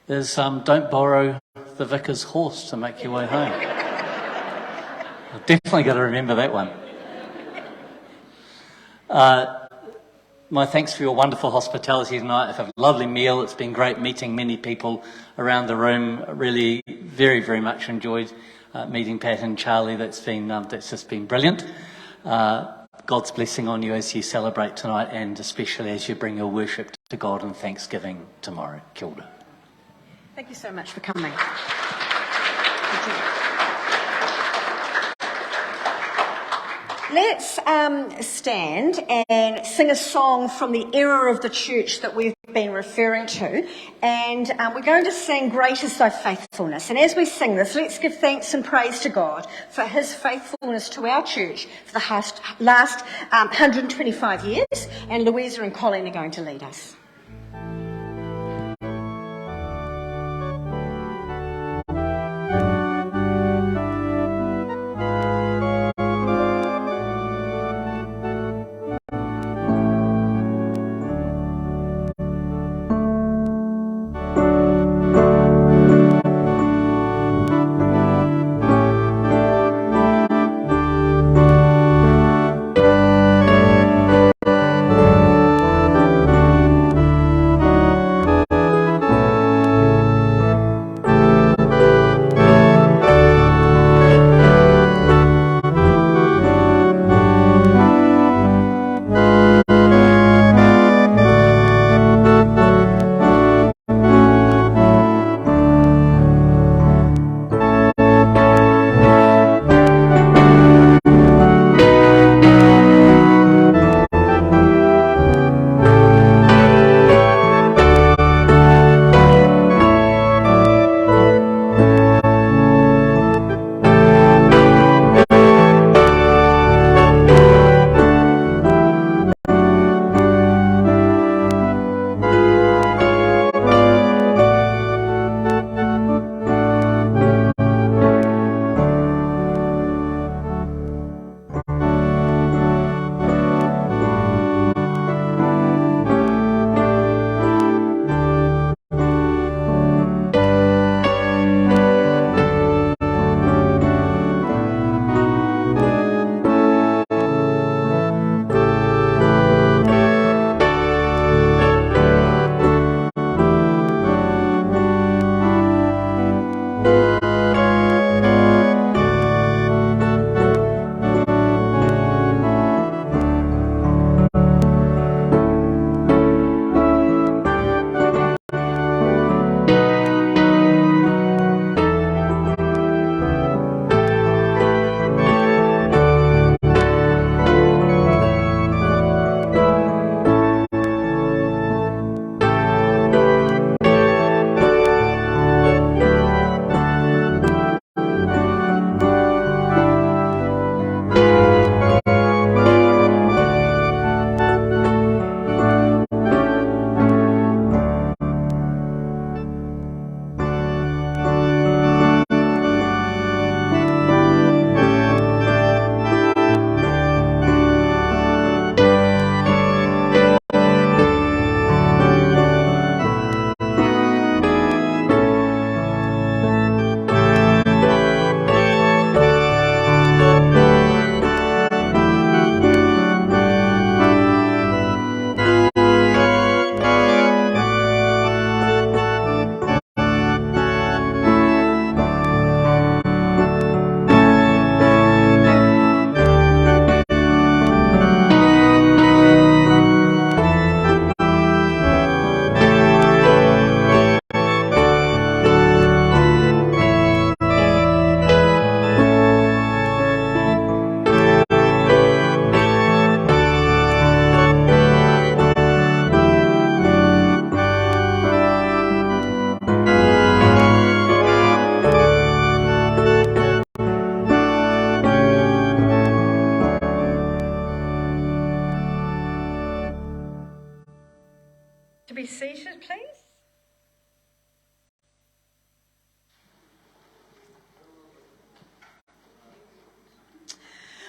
is don't borrow the vicar's horse to make your way home. I've definitely got to remember that one. My thanks for your wonderful hospitality tonight. I've had a lovely meal. It's been great meeting many people around the room. Really, very, very much enjoyed meeting Pat and Charlie. That's just been brilliant. God's blessing on you as you celebrate tonight, and especially as you bring your worship to God and thanksgiving tomorrow. Kia ora. Thank you so much for coming. Thank you. Let's stand and sing a song from the era of the church that we've been referring to. And we're going to sing Great is Thy Faithfulness. And as we sing this, let's give thanks and praise to God for his faithfulness to our church for the last 125 years. And Louisa and Colleen are going to lead us.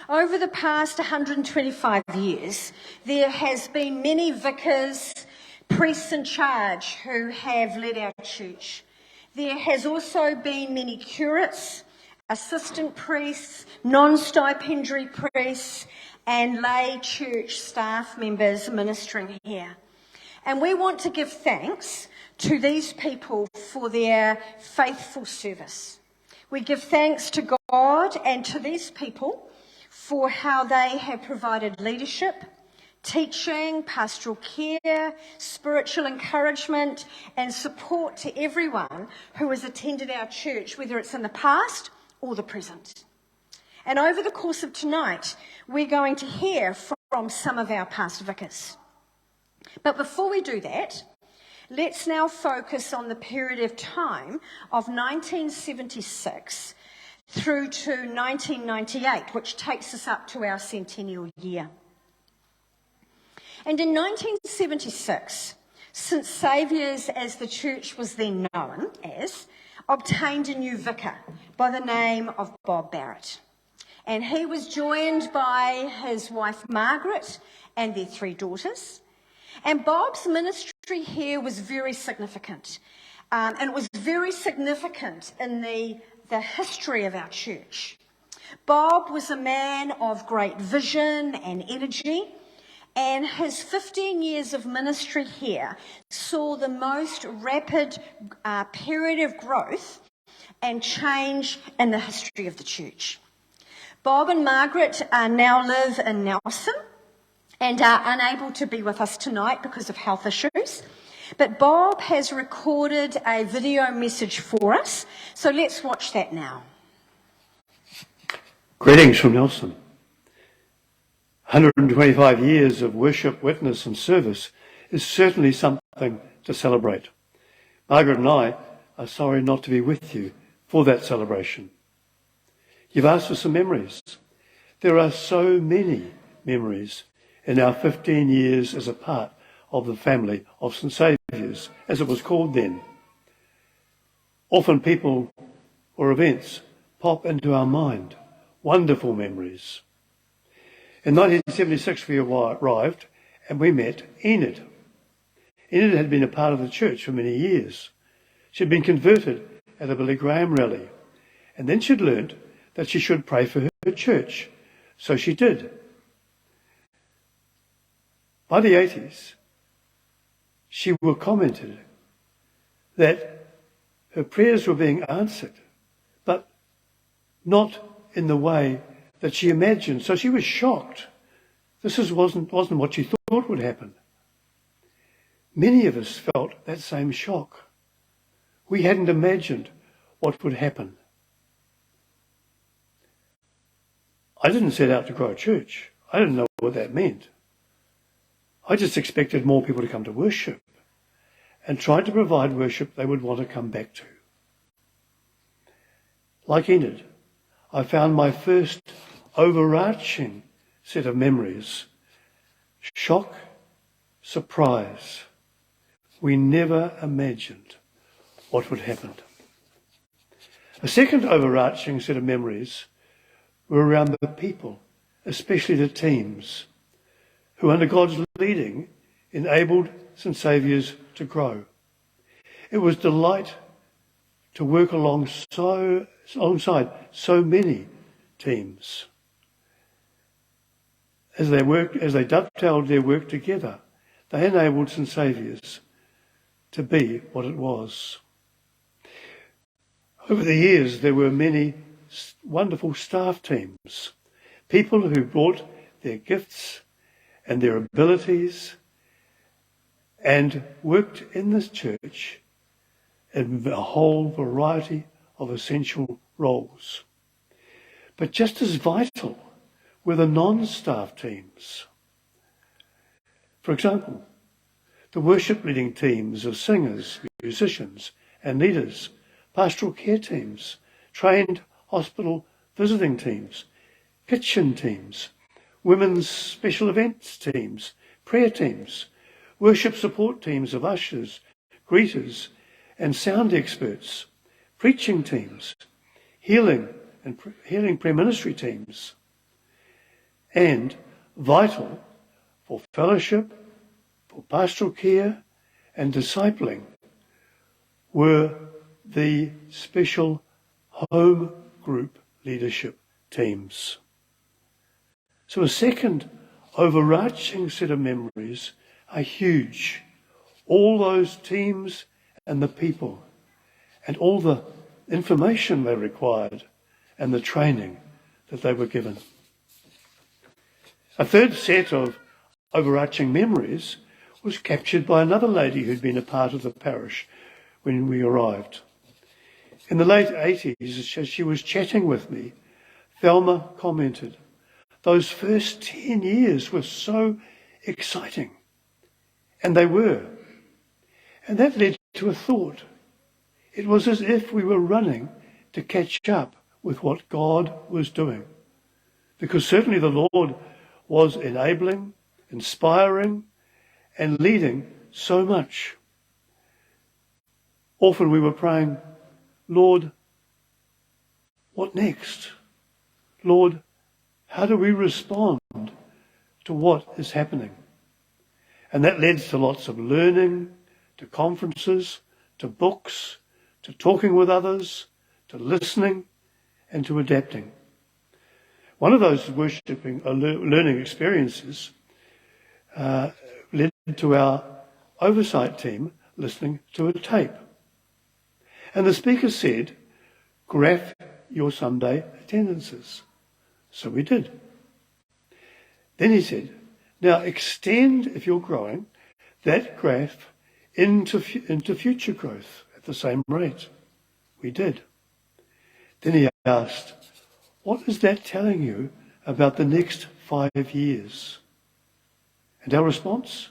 Over the past 125 years, there has been many vicars, priests in charge who have led our church. There has also been many curates, assistant priests, non-stipendiary priests, and lay church staff members ministering here. And we want to give thanks to these people for their faithful service. We give thanks to God and to these people for how they have provided leadership, teaching, pastoral care, spiritual encouragement, and support to everyone who has attended our church, whether it's in the past or the present. And over the course of tonight, we're going to hear from some of our past vicars. But before we do that, let's now focus on the period of time of 1976 through to 1998, which takes us up to our centennial year. And in 1976, St Saviour's, as the church was then known as, obtained a new vicar by the name of Bob Barrett. And he was joined by his wife Margaret and their 3 daughters. And Bob's ministry here was very significant. And it was very significant in the history of our church. Bob was a man of great vision and energy, and his 15 years of ministry here saw the most rapid period of growth and change in the history of the church. Bob and Margaret now live in Nelson and are unable to be with us tonight because of health issues. But Bob has recorded a video message for us, so let's watch that now. Greetings from Nelson. 125 years of worship, witness and service is certainly something to celebrate. Margaret and I are sorry not to be with you for that celebration. You've asked for some memories. There are so many memories in our 15 years as a part of the family of St Saviour's, as it was called then. Often people or events pop into our mind, wonderful memories. In 1976 we arrived and we met Enid. Enid had been a part of the church for many years. She'd been converted at a Billy Graham rally, and then she'd learnt that she should pray for her church, so she did. By the 80s, she commented that her prayers were being answered, but not in the way that she imagined. So she was shocked. This wasn't what she thought would happen. Many of us felt that same shock. We hadn't imagined what would happen. I didn't set out to grow a church. I didn't know what that meant. I just expected more people to come to worship and tried to provide worship they would want to come back to. Like Enid, I found my first overarching set of memories. Shock, surprise. We never imagined what would happen. A second overarching set of memories were around the people, especially the teams, who under God's leading enabled St Saviour's to grow. It was delight to work alongside so many teams. As they dovetailed their work together, they enabled St Saviour's to be what it was. Over the years, there were many wonderful staff teams, people who brought their gifts and their abilities and worked in this church in a whole variety of essential roles. But just as vital were the non-staff teams. For example, the worship leading teams of singers, musicians and leaders, pastoral care teams, trained hospital visiting teams, kitchen teams, women's special events teams, prayer teams, worship support teams of ushers, greeters and sound experts, preaching teams, healing and healing pre-ministry teams. and vital for fellowship, for pastoral care and discipling were the special home group leadership teams. So a second overarching set of memories are huge. All those teams and the people and all the information they required and the training that they were given. A third set of overarching memories was captured by another lady who'd been a part of the parish when we arrived. In the late 80s, as she was chatting with me, Thelma commented, "Those first 10 years were so exciting." And they were. And that led to a thought. It was as if we were running to catch up with what God was doing. Because certainly the Lord was enabling, inspiring, and leading so much. Often we were praying, "Lord, what next? Lord, how do we respond to what is happening?" And that led to lots of learning, to conferences, to books, to talking with others, to listening, and to adapting. One of those learning experiences led to our oversight team listening to a tape. And the speaker said, "Graph your Sunday attendances." So we did. Then he said, "Now extend, if you're growing, that graph into future growth at the same rate." We did. Then he asked, "What is that telling you about the next 5 years?" And our response?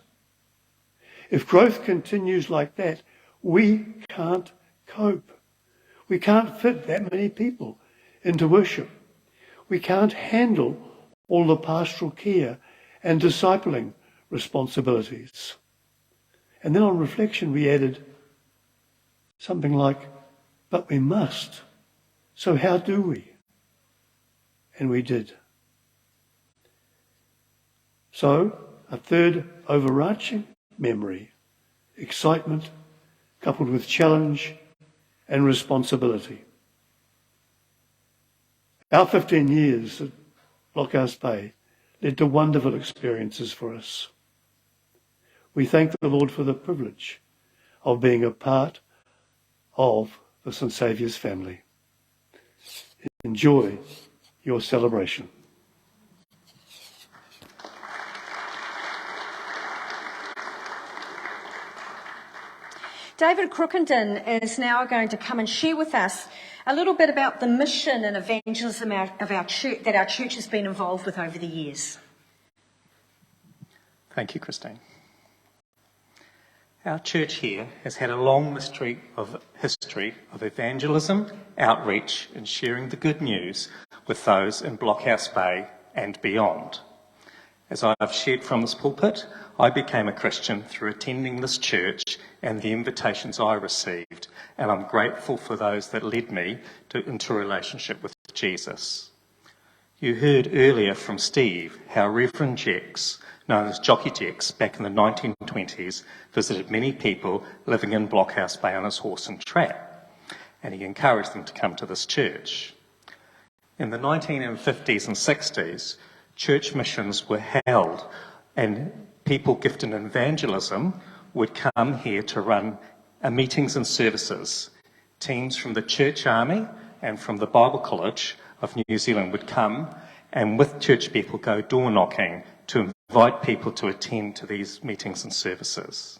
If growth continues like that, we can't cope. We can't fit that many people into worship. We can't handle all the pastoral care and discipling responsibilities. And then on reflection we added something like, "But we must. So how do we?" And we did. So a third overarching memory, excitement coupled with challenge and responsibility. Our 15 years at Blockhouse Bay led to wonderful experiences for us. We thank the Lord for the privilege of being a part of the St. Saviour's family. Enjoy your celebration. David Crookenden is now going to come and share with us a little bit about the mission and evangelism of our church, that our church has been involved with over the years. Thank you, Christine. Our church here has had a long history of evangelism, outreach and sharing the good news with those in Blockhouse Bay and beyond. As I've shared from this pulpit, I became a Christian through attending this church and the invitations I received, and I'm grateful for those that led me into a relationship with Jesus. You heard earlier from Steve how Reverend Jex, known as Jockey Jex, back in the 1920s, visited many people living in Blockhouse Bay on his horse and trap, and he encouraged them to come to this church. In the 1950s and 60s, church missions were held, and people gifted in evangelism would come here to run meetings and services. Teams from the Church Army and from the Bible College of New Zealand would come and with church people go door knocking to invite people to attend to these meetings and services.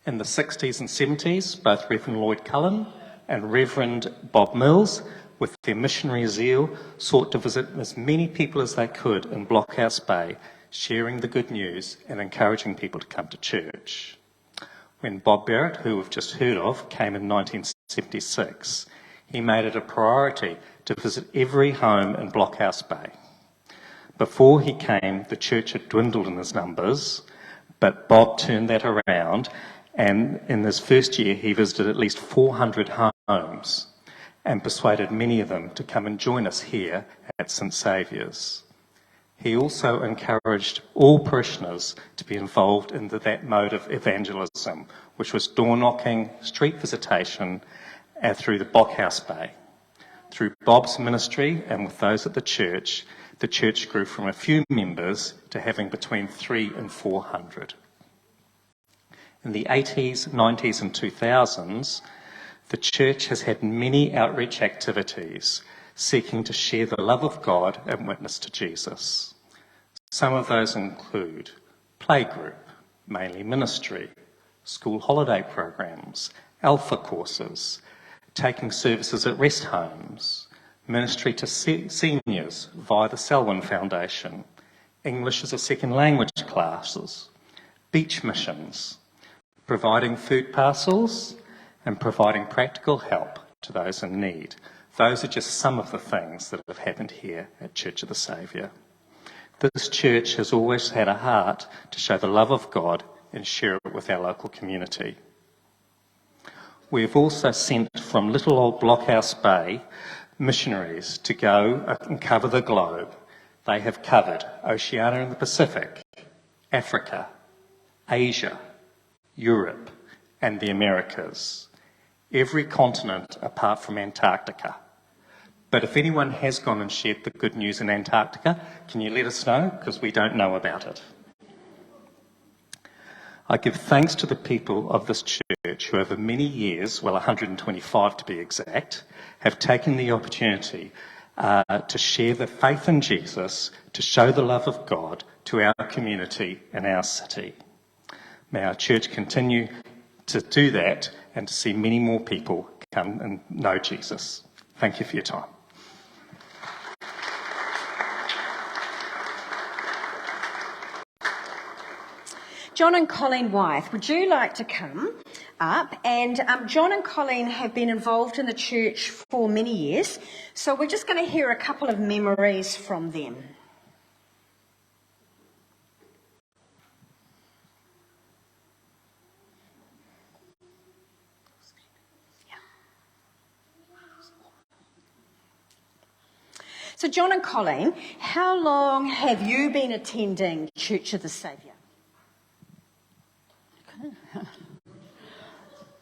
In the 60s and 70s, both Reverend Lloyd Cullen and Reverend Bob Mills, with their missionary zeal, sought to visit as many people as they could in Blockhouse Bay, sharing the good news and encouraging people to come to church. When Bob Barrett, who we've just heard of, came in 1976, he made it a priority to visit every home in Blockhouse Bay. Before he came, the church had dwindled in its numbers, but Bob turned that around, and in his first year he visited at least 400 homes and persuaded many of them to come and join us here at St. Saviour's. He also encouraged all parishioners to be involved in that mode of evangelism, which was door knocking, street visitation, and through the Blockhouse Bay. Through Bob's ministry and with those at the church grew from a few members to having between 300 and 400. In the 80s, 90s and 2000s, the church has had many outreach activities seeking to share the love of God and witness to Jesus. Some of those include playgroup, mainly ministry, school holiday programs, alpha courses, taking services at rest homes, ministry to seniors via the Selwyn Foundation, English as a second language classes, beach missions, providing food parcels, and providing practical help to those in need. Those are just some of the things that have happened here at Church of the Saviour. This church has always had a heart to show the love of God and share it with our local community. We have also sent from little old Blockhouse Bay missionaries to go and cover the globe. They have covered Oceania and the Pacific, Africa, Asia, Europe, and the Americas. Every continent apart from Antarctica. But if anyone has gone and shared the good news in Antarctica, can you let us know? Because we don't know about it. I give thanks to the people of this church who over many years, well 125 to be exact, have taken the opportunity to share the faith in Jesus, to show the love of God to our community and our city. May our church continue to do that and to see many more people come and know Jesus. Thank you for your time. John and Colleen Wyeth, would you like to come up? And John and Colleen have been involved in the church for many years, so we're just going to hear a couple of memories from them. So John and Colleen, how long have you been attending Church of the Saviour?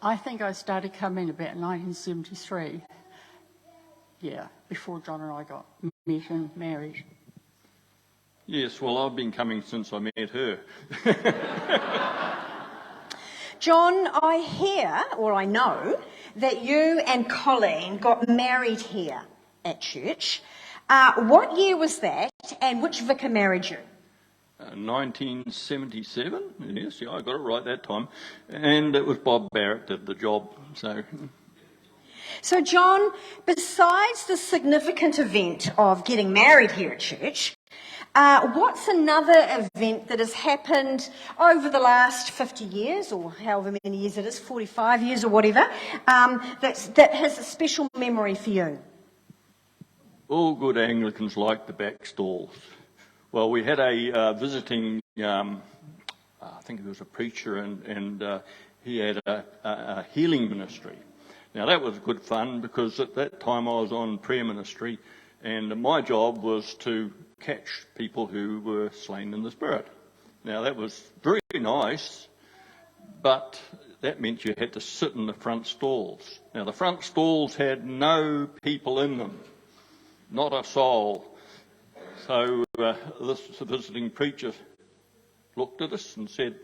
I think I started coming about 1973. Yeah, before John and I got met and married. Yes, well, I've been coming since I met her. John, I hear, or I know, that you and Colleen got married here at church. What year was that, and which vicar married you? 1977, yes, yeah, I got it right that time. And it was Bob Barrett did the job, so... So, John, besides the significant event of getting married here at church, what's another event that has happened over the last 50 years, or however many years it is, 45 years or whatever, that has a special memory for you? All good Anglicans like the back stalls. Well, we had a visiting, I think he was a preacher, and he had a healing ministry. Now, that was good fun because at that time I was on prayer ministry, and my job was to catch people who were slain in the Spirit. Now, that was very nice, but that meant you had to sit in the front stalls. Now, the front stalls had no people in them, not a soul. So this visiting preacher looked at us and said,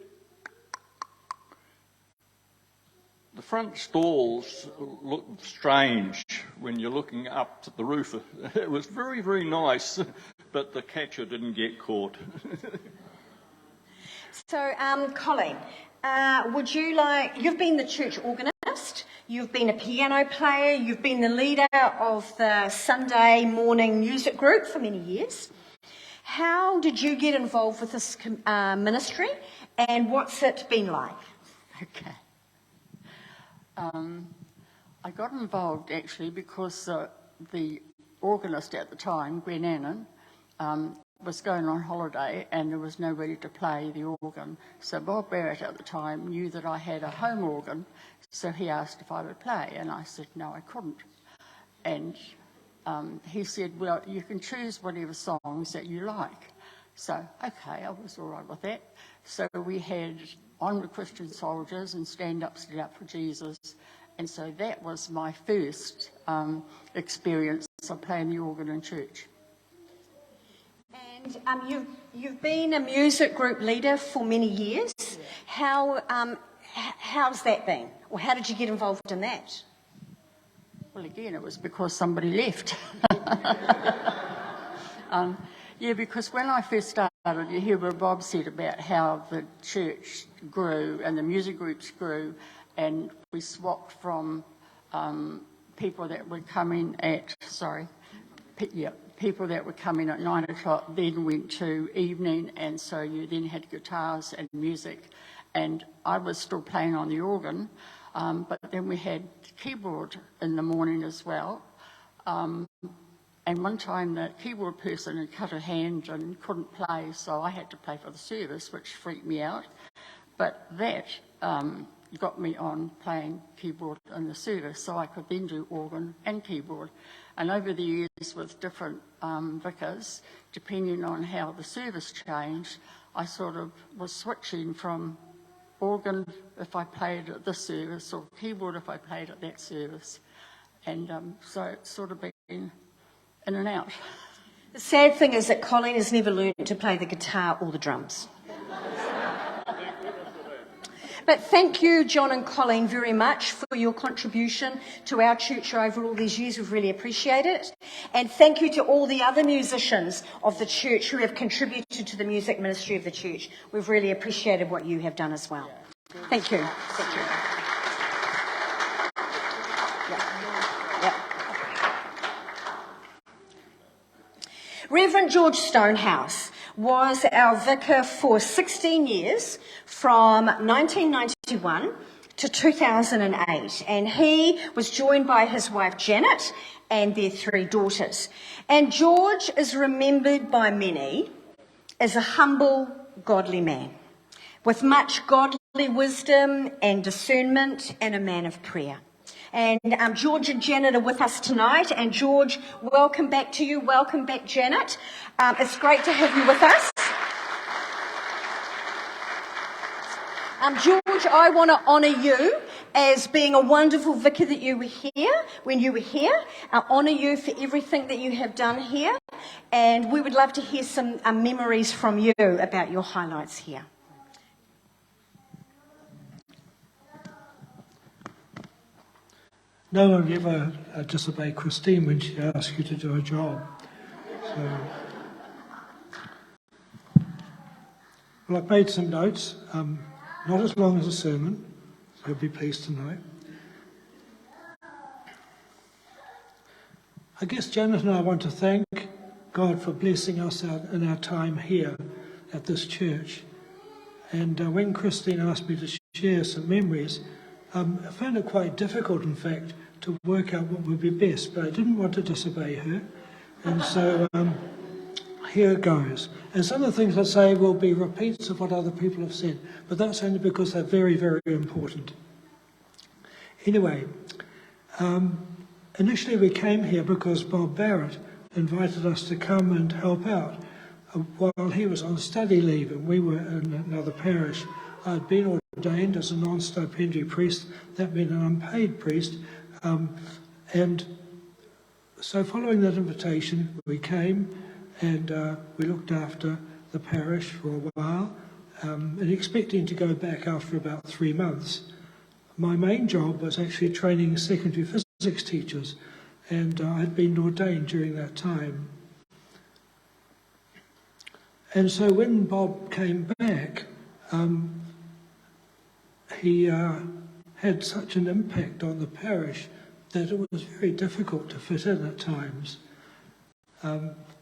the front stalls look strange when you're looking up to the roof. It was very, very nice, but the catcher didn't get caught. So, Colleen, you've been the church organist, you've been a piano player, you've been the leader of the Sunday morning music group for many years. How did you get involved with this ministry, and what's it been like? Okay. I got involved actually because the organist at the time, Gwen Annan, was going on holiday and there was nobody to play the organ. So Bob Barrett at the time knew that I had a home organ, so he asked if I would play, and I said no, I couldn't. And he said, well, you can choose whatever songs that you like. So, okay, I was all right with that. So we had Onward Christian Soldiers and Stand Up for Jesus. And so that was my first experience of playing the organ in church. And you've been a music group leader for many years. How's that been? Or how did you get involved in that? Well, again, it was because somebody left. Yeah, because when I first started, you hear what Bob said about how the church grew and the music groups grew, and we swapped from people that would come in at, people that would come in at 9 o'clock, then went to evening, and so you then had guitars and music, and I was still playing on the organ, but then we had keyboard in the morning as well. And one time the keyboard person had cut her hand and couldn't play, so I had to play for the service, which freaked me out. But that got me on playing keyboard in the service, so I could then do organ and keyboard. And over the years with different vicars, depending on how the service changed, I sort of was switching from organ if I played at this service, or keyboard if I played at that service. And so it's sort of been in and out. The sad thing is that Colleen has never learned to play the guitar or the drums. But thank you, John and Colleen, very much for your contribution to our church over all these years. We've really appreciated it. And thank you to all the other musicians of the church who have contributed to the music ministry of the church. We've really appreciated what you have done as well. Thank you. Thank you. Reverend George Stonehouse was our vicar for 16 years, from 1991 to 2008, and he was joined by his wife Janet and their 3 daughters. And George is remembered by many as a humble, godly man, with much godly wisdom and discernment, and a man of prayer. And George and Janet are with us tonight. And George, welcome back to you. Welcome back, Janet. It's great to have you with us. George, I want to honour you as being a wonderful vicar that you were here when you were here. I honour you for everything that you have done here. And we would love to hear some memories from you about your highlights here. No one ever disobey Christine when she asks you to do a job. So, well, I've made some notes, not as long as a sermon, so you'll be pleased to know. I guess Janet and I want to thank God for blessing us in our time here at this church. And when Christine asked me to share some memories, I found it quite difficult, in fact, to work out what would be best, but I didn't want to disobey her, and so here goes. And some of the things I say will be repeats of what other people have said, but that's only because they're very, very important. Anyway, initially we came here because Bob Barrett invited us to come and help out while he was on study leave, and we were in another parish. I'd been ordained as a non-stipendiary priest, that meant an unpaid priest, and so following that invitation we came and we looked after the parish for a while, and expecting to go back after about 3 months. My main job was actually training secondary physics teachers, and I'd been ordained during that time. And so when Bob came back, he had such an impact on the parish that it was very difficult to fit in at times.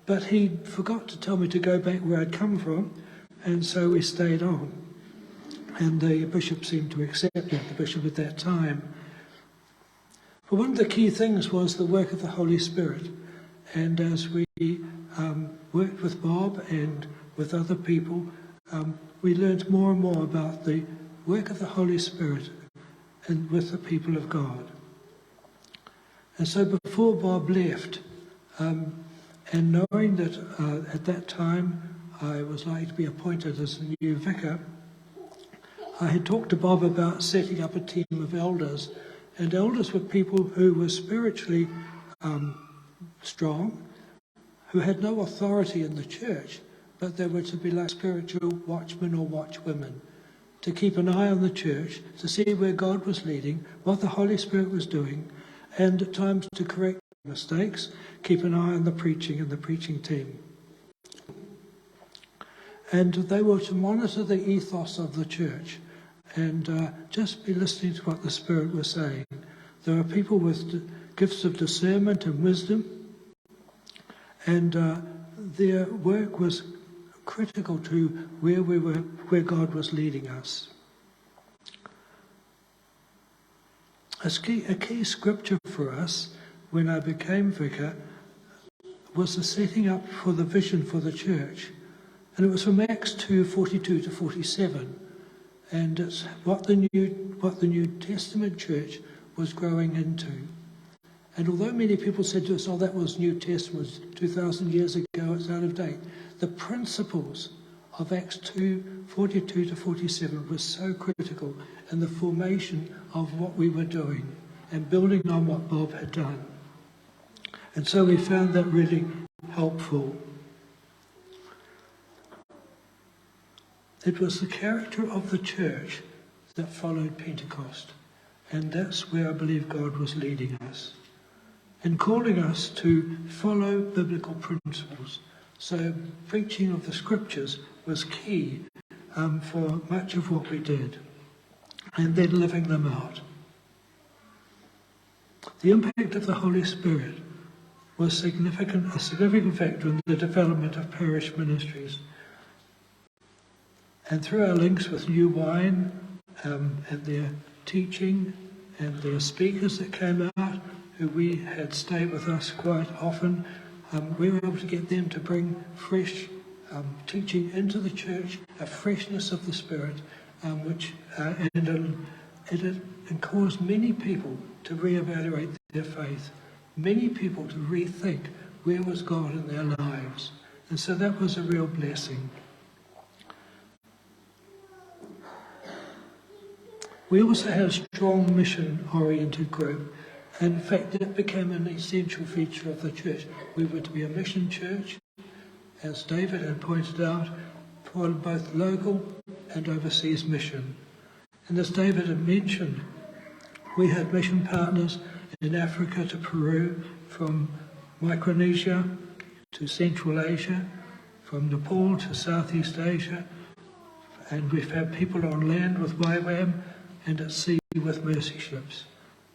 But he forgot to tell me to go back where I'd come from, and so we stayed on. And the bishop seemed to accept it, the bishop at that time. But one of the key things was the work of the Holy Spirit. And as we worked with Bob and with other people, we learned more and more about the work of the Holy Spirit and with the people of God. And so before Bob left, and knowing that at that time I was like to be appointed as a new vicar, I had talked to Bob about setting up a team of elders, and elders were people who were spiritually strong, who had no authority in the church, but they were to be like spiritual watchmen or watchwomen, to keep an eye on the church, to see where God was leading, what the Holy Spirit was doing, and at times to correct mistakes, keep an eye on the preaching and the preaching team. And they were to monitor the ethos of the church and just be listening to what the Spirit was saying. There are people with gifts of discernment and wisdom, and their work was critical to where we were, where God was leading us. A key scripture for us when I became vicar was the setting up for the vision for the church. And it was from Acts 2:42 to 47. And it's what the New Testament church was growing into. And although many people said to us, oh, that was New Testament, 2,000 years ago, it's out of date, the principles of Acts 2:42 to 47 was so critical in the formation of what we were doing and building on what Bob had done. And so we found that really helpful. It was the character of the church that followed Pentecost, and that's where I believe God was leading us and calling us to follow biblical principles. So preaching of the scriptures was key for much of what we did, and then living them out. The impact of the Holy Spirit was a significant factor in the development of parish ministries. And through our links with New Wine and their teaching and their speakers that came out, who we had stay with us quite often, we were able to get them to bring fresh teaching into the church, a freshness of the Spirit, which it caused many people to reevaluate their faith, many people to rethink where was God in their lives. And so that was a real blessing. We also had a strong mission-oriented group. In fact, that became an essential feature of the church. We were to be a mission church, as David had pointed out, for both local and overseas mission. And as David had mentioned, we had mission partners in Africa to Peru, from Micronesia to Central Asia, from Nepal to Southeast Asia, and we've had people on land with YWAM and at sea with mercy ships.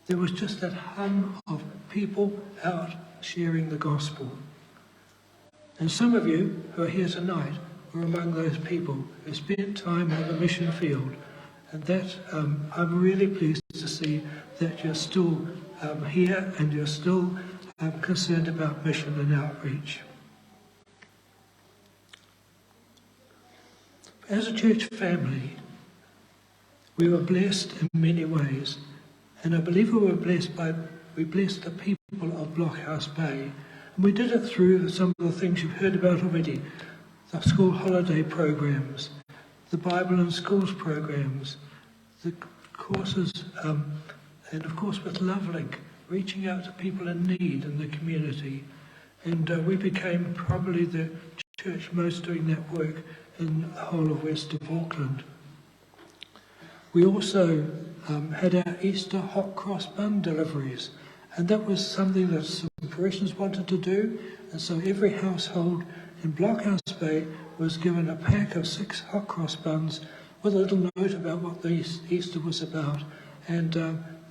There was just that hum of people out sharing the gospel. And some of you who are here tonight were among those people who spent time on the mission field. And that I'm really pleased to see that you're still here and you're still concerned about mission and outreach. As a church family, we were blessed in many ways, and I believe we blessed the people of Blockhouse Bay. And we did it through some of the things you've heard about already, the school holiday programs, the Bible in Schools programs, the courses, and of course with LoveLink, reaching out to people in need in the community. And we became probably the church most doing that work in the whole of west of Auckland. We also had our Easter hot cross bun deliveries, and that was something that some parishioners wanted to do, and so every household in Blockhouse Bay was given a pack of 6 hot cross buns with a little note about what the Easter was about, and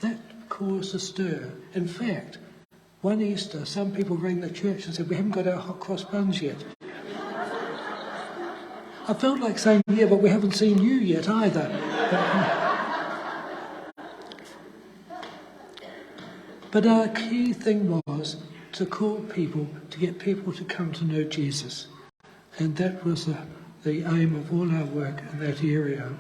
that caused a stir. In fact, one Easter, some people rang the church and said, we haven't got our hot cross buns yet. I felt like saying, yeah, but we haven't seen you yet either. But our key thing was to call people, to get people to come to know Jesus. And that was the aim of all our work in that area.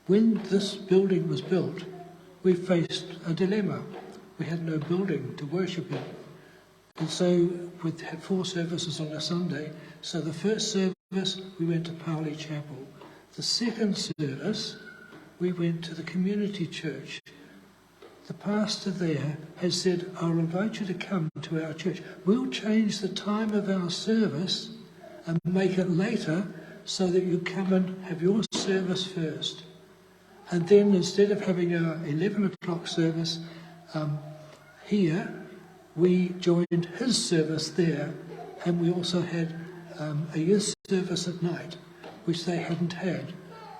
When this building was built, we faced a dilemma. We had no building to worship in. And so we had 4 services on a Sunday. So the first service, we went to Pauli Chapel. The second service, we went to the community church. The pastor there has said, I'll invite you to come to our church. We'll change the time of our service and make it later so that you come and have your service first. And then instead of having our 11 o'clock service here, we joined his service there, and we also had a youth service at night, which they hadn't had.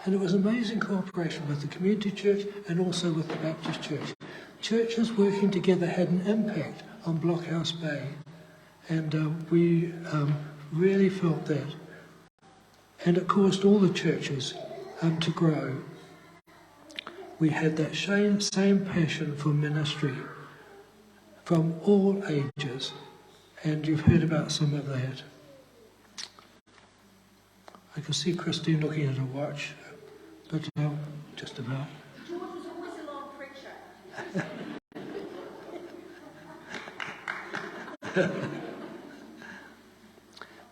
And it was amazing cooperation with the community church and also with the Baptist church. Churches working together had an impact on Blockhouse Bay, and we really felt that. And it caused all the churches to grow. We had that same passion for ministry from all ages, and you've heard about some of that. I can see Christine looking at her watch, but just about. George was always a long preacher.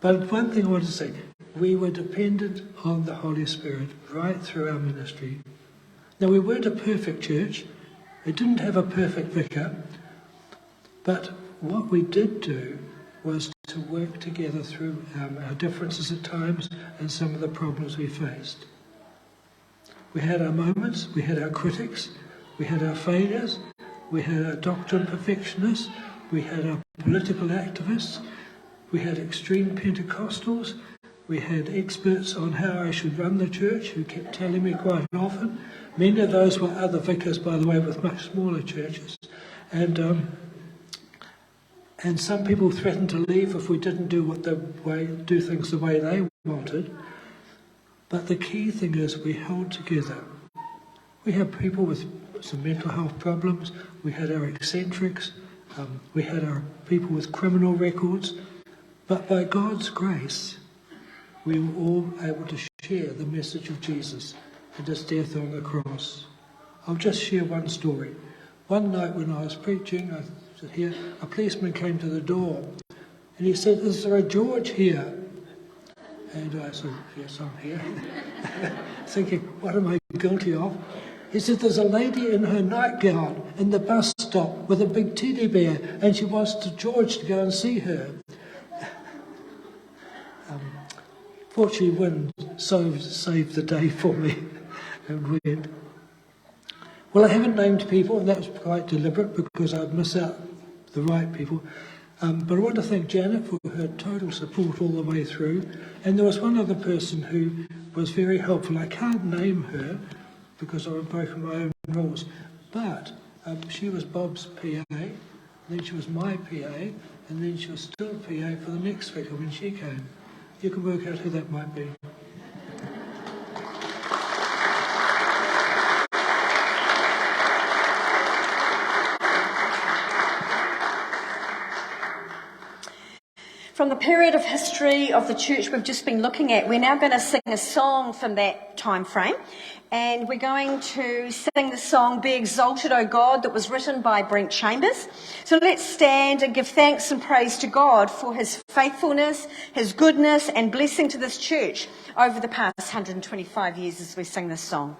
But one thing I want to say, we were dependent on the Holy Spirit right through our ministry. Now, we weren't a perfect church. We didn't have a perfect vicar. But what we did do was to work together through our differences at times and some of the problems we faced. We had our moments, we had our critics, we had our failures, we had our doctrine perfectionists, we had our political activists, we had extreme Pentecostals, we had experts on how I should run the church who kept telling me quite often. Many of those were other vicars, by the way, with much smaller churches. And some people threatened to leave if we didn't do things the way they wanted. But the key thing is we held together. We had people with some mental health problems. We had our eccentrics. We had our people with criminal records. But by God's grace, we were all able to share the message of Jesus and his death on the cross. I'll just share one story. One night when I was preaching, here, a policeman came to the door and he said, "Is there a George here?" And I said, "Yes, I'm here." Thinking, what am I guilty of? He said, "There's a lady in her nightgown in the bus stop with a big teddy bear and she wants George to go and see her." Fortunately, Wynne saved the day for me and went. Well, I haven't named people, and that was quite deliberate because I'd miss out the right people. But I want to thank Janet for her total support all the way through. And there was one other person who was very helpful. I can't name her because I've broken my own rules. But she was Bob's PA, then she was my PA, and then she was still PA for the next vicar when she came. You can work out who that might be. From the period of history of the church we've just been looking at, we're now going to sing a song from that time frame. And we're going to sing the song, "Be Exalted, O God," that was written by Brent Chambers. So let's stand and give thanks and praise to God for his faithfulness, his goodness and blessing to this church over the past 125 years as we sing this song.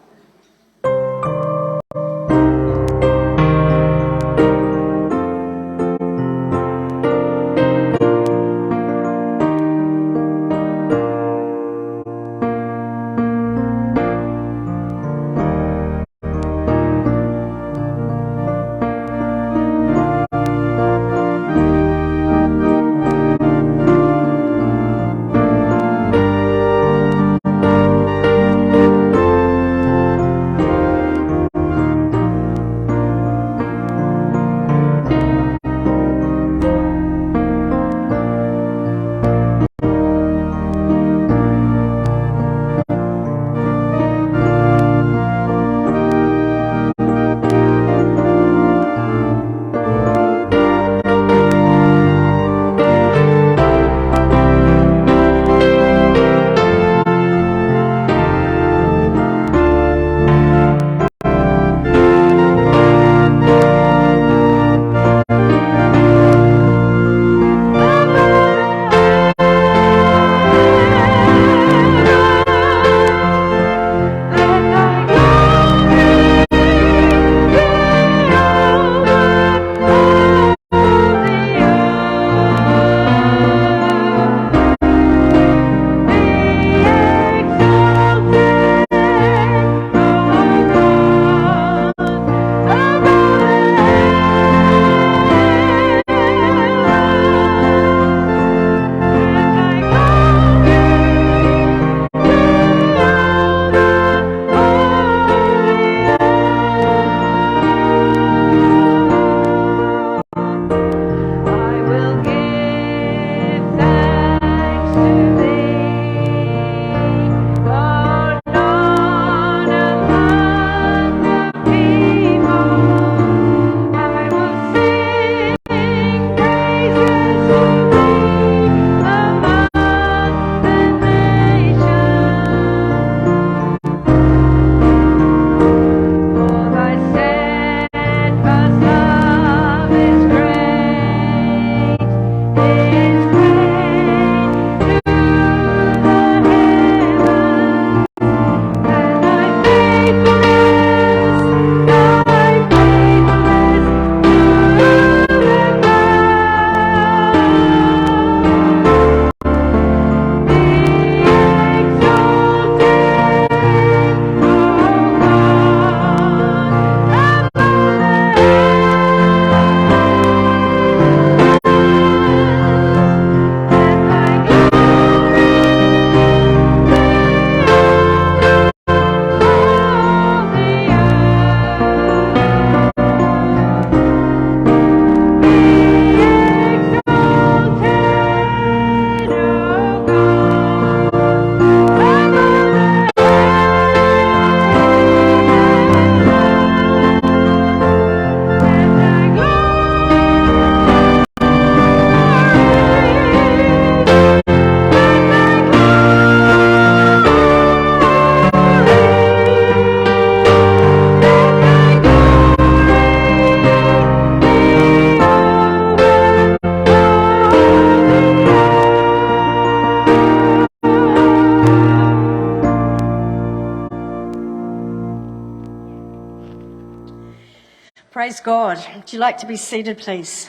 Praise God. Would you like to be seated, please?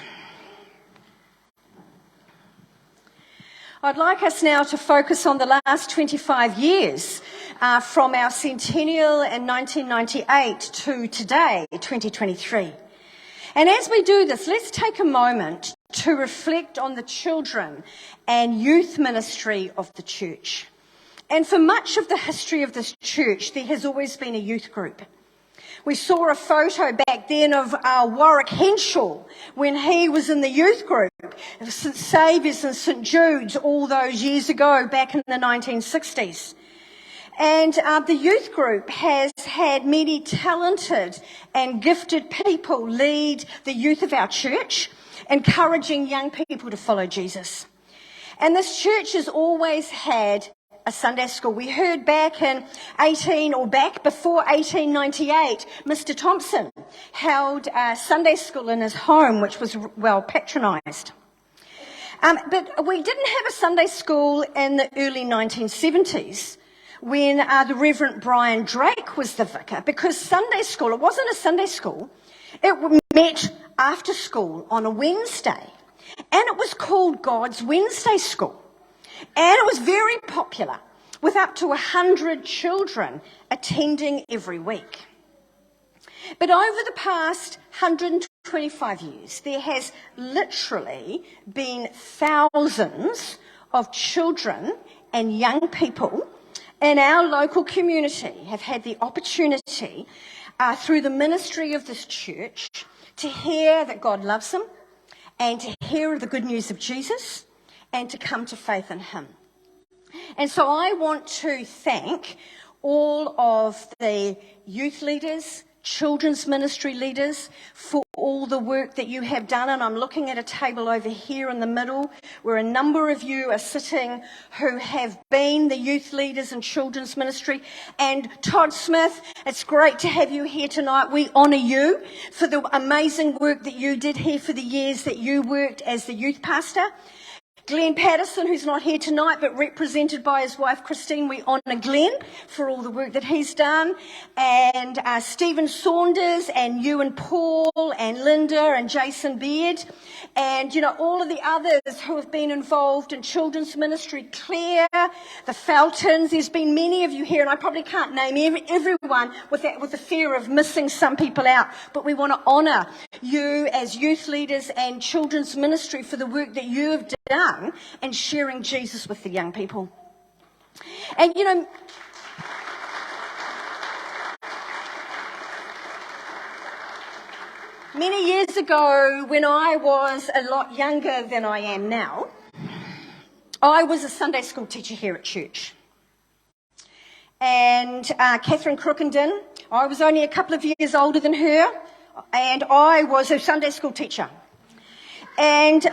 I'd like us now to focus on the last 25 years from our centennial in 1998 to today, 2023. And as we do this, let's take a moment to reflect on the children and youth ministry of the church. And for much of the history of this church, there has always been a youth group. We saw a photo back then of Warwick Henshaw when he was in the youth group of St Saviour's and St Jude's all those years ago, back in the 1960s. And the youth group has had many talented and gifted people lead the youth of our church, encouraging young people to follow Jesus. And this church has always had a Sunday school. We heard back before 1898, Mr. Thompson held a Sunday school in his home, which was well patronised. But we didn't have a Sunday school in the early 1970s when the Reverend Brian Drake was the vicar, because Sunday school, it wasn't a Sunday school, it met after school on a Wednesday, and it was called God's Wednesday School. And it was very popular, with up to 100 children attending every week. But over the past 125 years, there has literally been thousands of children and young people in our local community have had the opportunity, through the ministry of this church, to hear that God loves them and to hear the good news of Jesus, and to come to faith in him. And so I want to thank all of the youth leaders, children's ministry leaders, for all the work that you have done. And I'm looking at a table over here in the middle where a number of you are sitting who have been the youth leaders in children's ministry. And Todd Smith, it's great to have you here tonight. We honour you for the amazing work that you did here for the years that you worked as the youth pastor. Glenn Patterson, who's not here tonight, but represented by his wife Christine, we honour Glenn for all the work that he's done. And Stephen Saunders and you and Paul and Linda and Jason Beard. And, all of the others who have been involved in children's ministry, Claire, the Feltons. There's been many of you here, and I probably can't name everyone with the fear of missing some people out. But we want to honour you as youth leaders and children's ministry for the work that you have done and sharing Jesus with the young people. And many years ago, when I was a lot younger than I am now, I was a Sunday school teacher here at church. And Catherine Crookenden, I was only a couple of years older than her, and I was a Sunday school teacher. And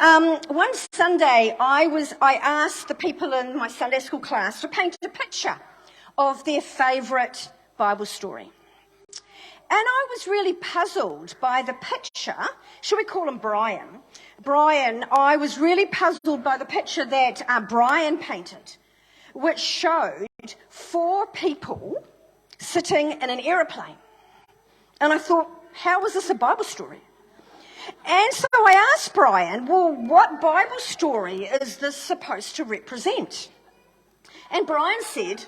one Sunday, I asked the people in my Sunday school class to paint a picture of their favourite Bible story. And I was really puzzled by the picture. Should we call him Brian? Brian, I was really puzzled by the picture that Brian painted, which showed 4 people sitting in an aeroplane. And I thought, how is this a Bible story? And so I asked Brian, well, what Bible story is this supposed to represent? And Brian said,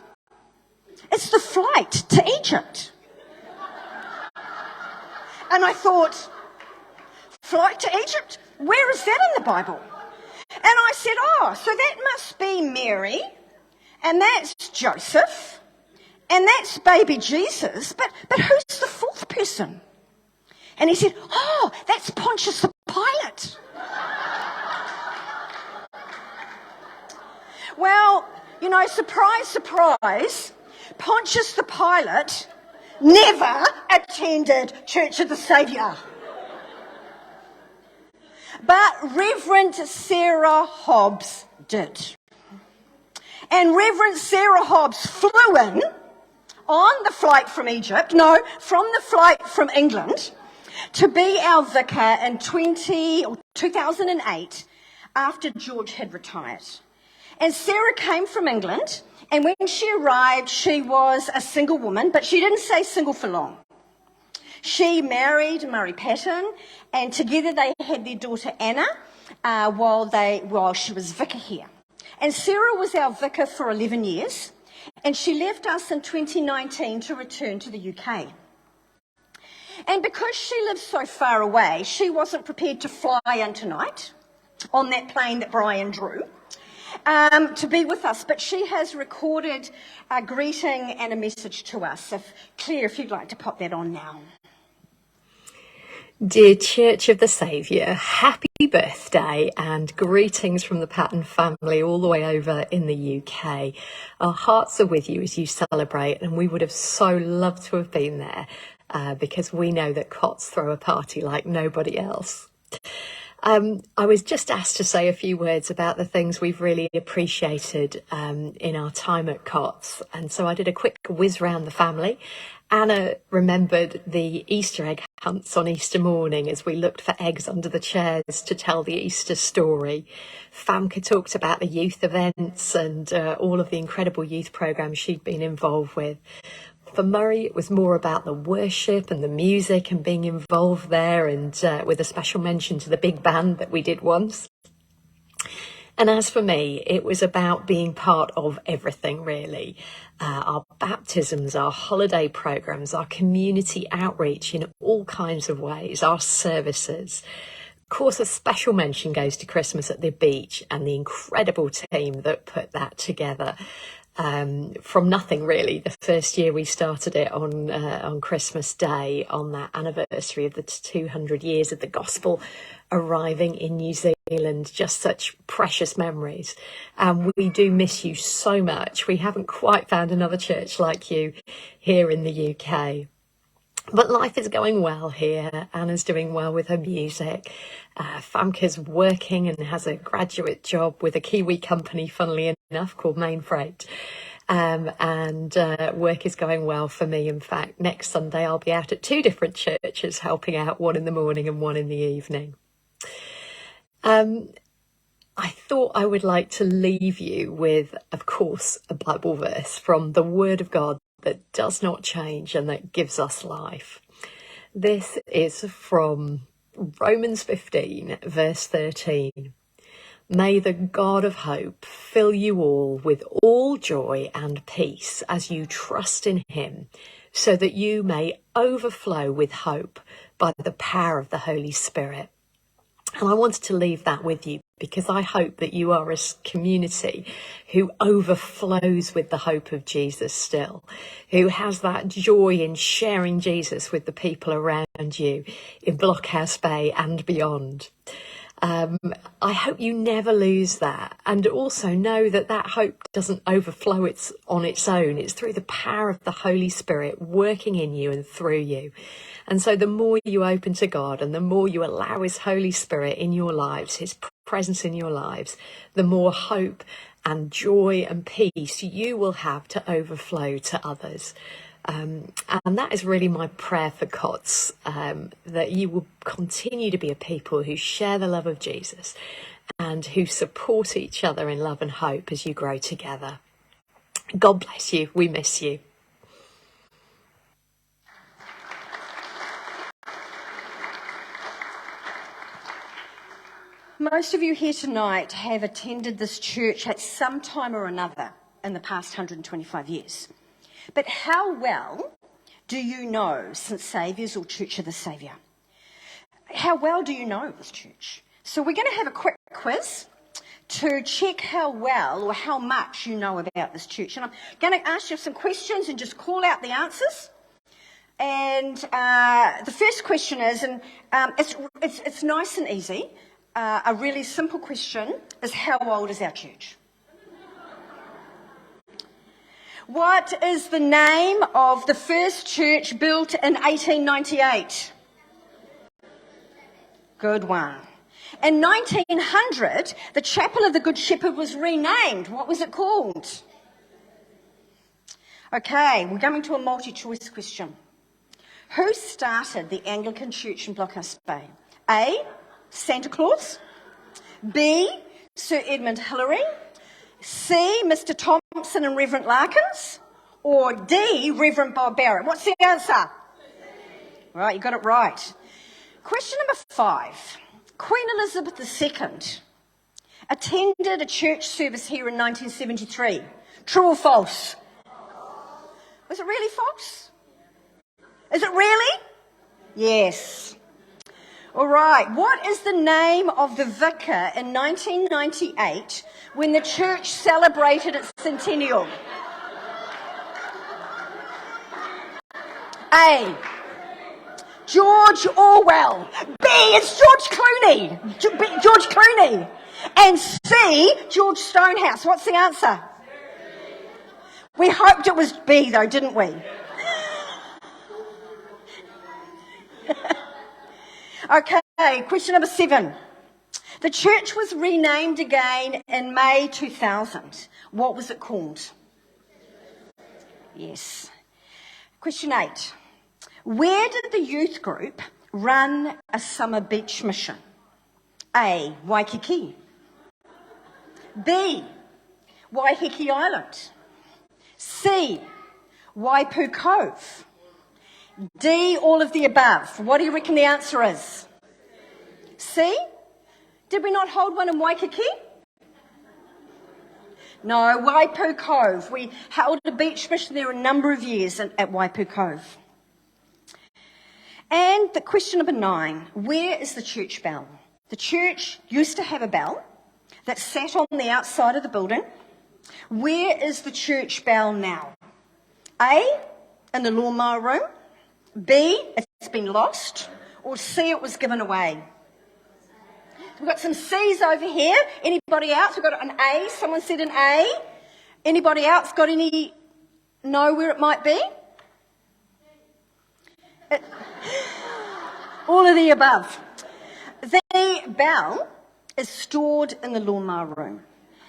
it's the flight to Egypt. And I thought, flight to Egypt? Where is that in the Bible? And I said, so that must be Mary, and that's Joseph, and that's baby Jesus, but who's the 4th person? And he said, that's Pontius Pilate. Well, surprise, surprise, Pontius the Pilate never attended Church of the Saviour. But Reverend Sarah Hobbs did. And Reverend Sarah Hobbs flew in on the flight from from the flight from England, to be our vicar in 2008 after George had retired. And Sarah came from England, and when she arrived, she was a single woman, but she didn't stay single for long. She married Murray Patton, and together they had their daughter Anna while she was vicar here. And Sarah was our vicar for 11 years, and she left us in 2019 to return to the UK. And because she lives so far away, she wasn't prepared to fly in tonight on that plane that Brian drew to be with us. But she has recorded a greeting and a message to us. Claire, if you'd like to pop that on now. Dear Church of the Saviour, happy birthday and greetings from the Patton family all the way over in the UK. Our hearts are with you as you celebrate, and we would have so loved to have been there because we know that COTS throw a party like nobody else. I was just asked to say a few words about the things we've really appreciated in our time at COTS, and so I did a quick whiz round the family. Anna remembered the Easter egg hunts on Easter morning as we looked for eggs under the chairs to tell the Easter story. Famke talked about the youth events and all of the incredible youth programmes she'd been involved with. For Murray, it was more about the worship and the music and being involved there, and with a special mention to the big band that we did once. And as for me, it was about being part of everything, really. Our baptisms, our holiday programmes, our community outreach in all kinds of ways, our services. Of course, a special mention goes to Christmas at the beach and the incredible team that put that together. From nothing, really. The first year we started it on Christmas Day, on that anniversary of the 200 years of the gospel arriving in New Zealand. Just such precious memories. And we do miss you so much. We haven't quite found another church like you here in the UK. But life is going well here. Anna's doing well with her music. Famke's working and has a graduate job with a Kiwi company, funnily enough, called Main Freight. And work is going well for me. In fact, next Sunday I'll be out at 2 different churches helping out, one in the morning and one in the evening. I thought I would like to leave you with, of course, a Bible verse from the Word of God that does not change and that gives us life. This is from Romans 15, verse 13. May the God of hope fill you all with all joy and peace as you trust in him, so that you may overflow with hope by the power of the Holy Spirit. And I wanted to leave that with you because I hope that you are a community who overflows with the hope of Jesus still, who has that joy in sharing Jesus with the people around you in Blockhouse Bay and beyond. I hope you never lose that, and also know that that hope doesn't overflow on its own. It's through the power of the Holy Spirit working in you and through you. And so the more you open to God and the more you allow his Holy Spirit in your lives, his presence in your lives, the more hope and joy and peace you will have to overflow to others. And that is really my prayer for COTS, that you will continue to be a people who share the love of Jesus and who support each other in love and hope as you grow together. God bless you. We miss you. Most of you here tonight have attended this church at some time or another in the past 125 years. But how well do you know St Saviour's or Church of the Saviour? How well do you know this church? So we're going to have a quick quiz to check how well or how much you know about this church. And I'm going to ask you some questions and just call out the answers. And the first question is, and it's nice and easy, a really simple question is, how old is our church? What is the name of the first church built in 1898? Good one. In 1900, the Chapel of the Good Shepherd was renamed. What was it called? Okay, we're coming to a multi-choice question. Who started the Anglican Church in Blockhouse Bay? A, Santa Claus. B, Sir Edmund Hillary. C, Mr. Thompson and Reverend Larkins, or D, Reverend Bob Barrett? What's the answer? Right, you got it right. Question number 5. Queen Elizabeth II attended a church service here in 1973. True or false? Was it really false? Is it really? Yes. All right. What is the name of the vicar in 1998 when the church celebrated its centennial? A. George Orwell. B. It's George Clooney. George Clooney. And C. George Stonehouse. What's the answer? We hoped it was B, though, didn't we? Okay, question number 7. The church was renamed again in May 2000. What was it called? Yes. Question 8. Where did the youth group run a summer beach mission? A. Waikiki. B. Waiheke Island. C. Waipu Cove. D. All of the above. What do you reckon the answer is? C? Did we not hold one in Waikiki? No, Waipu Cove. We held a beach mission there a number of years at Waipu Cove. And the question number 9. Where is the church bell? The church used to have a bell that sat on the outside of the building. Where is the church bell now? A, in the lawnmower room. B, it's been lost. Or C, it was given away. We've got some C's over here. Anybody else? We've got an A. Someone said an A. Anybody else got any know where it might be? All of the above. The bell is stored in the lawnmower room.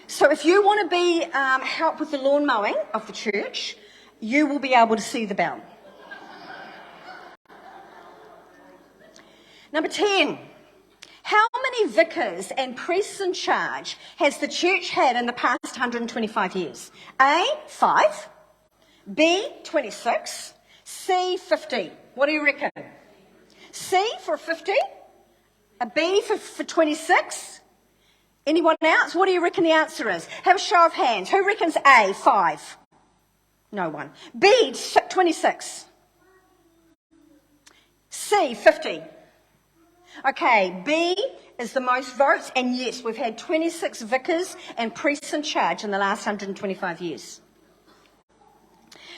So if you want to be help with the lawn mowing of the church, you will be able to see the bell. Number 10. How many vicars and priests in charge has the church had in the past 125 years? A, 5. B, 26. C, 50. What do you reckon? C for 50? A B for 26? Anyone else? What do you reckon the answer is? Have a show of hands. Who reckons A, 5? No one. B, 26. C, 50. Okay, B is the most votes, and yes, we've had 26 vicars and priests in charge in the last 125 years.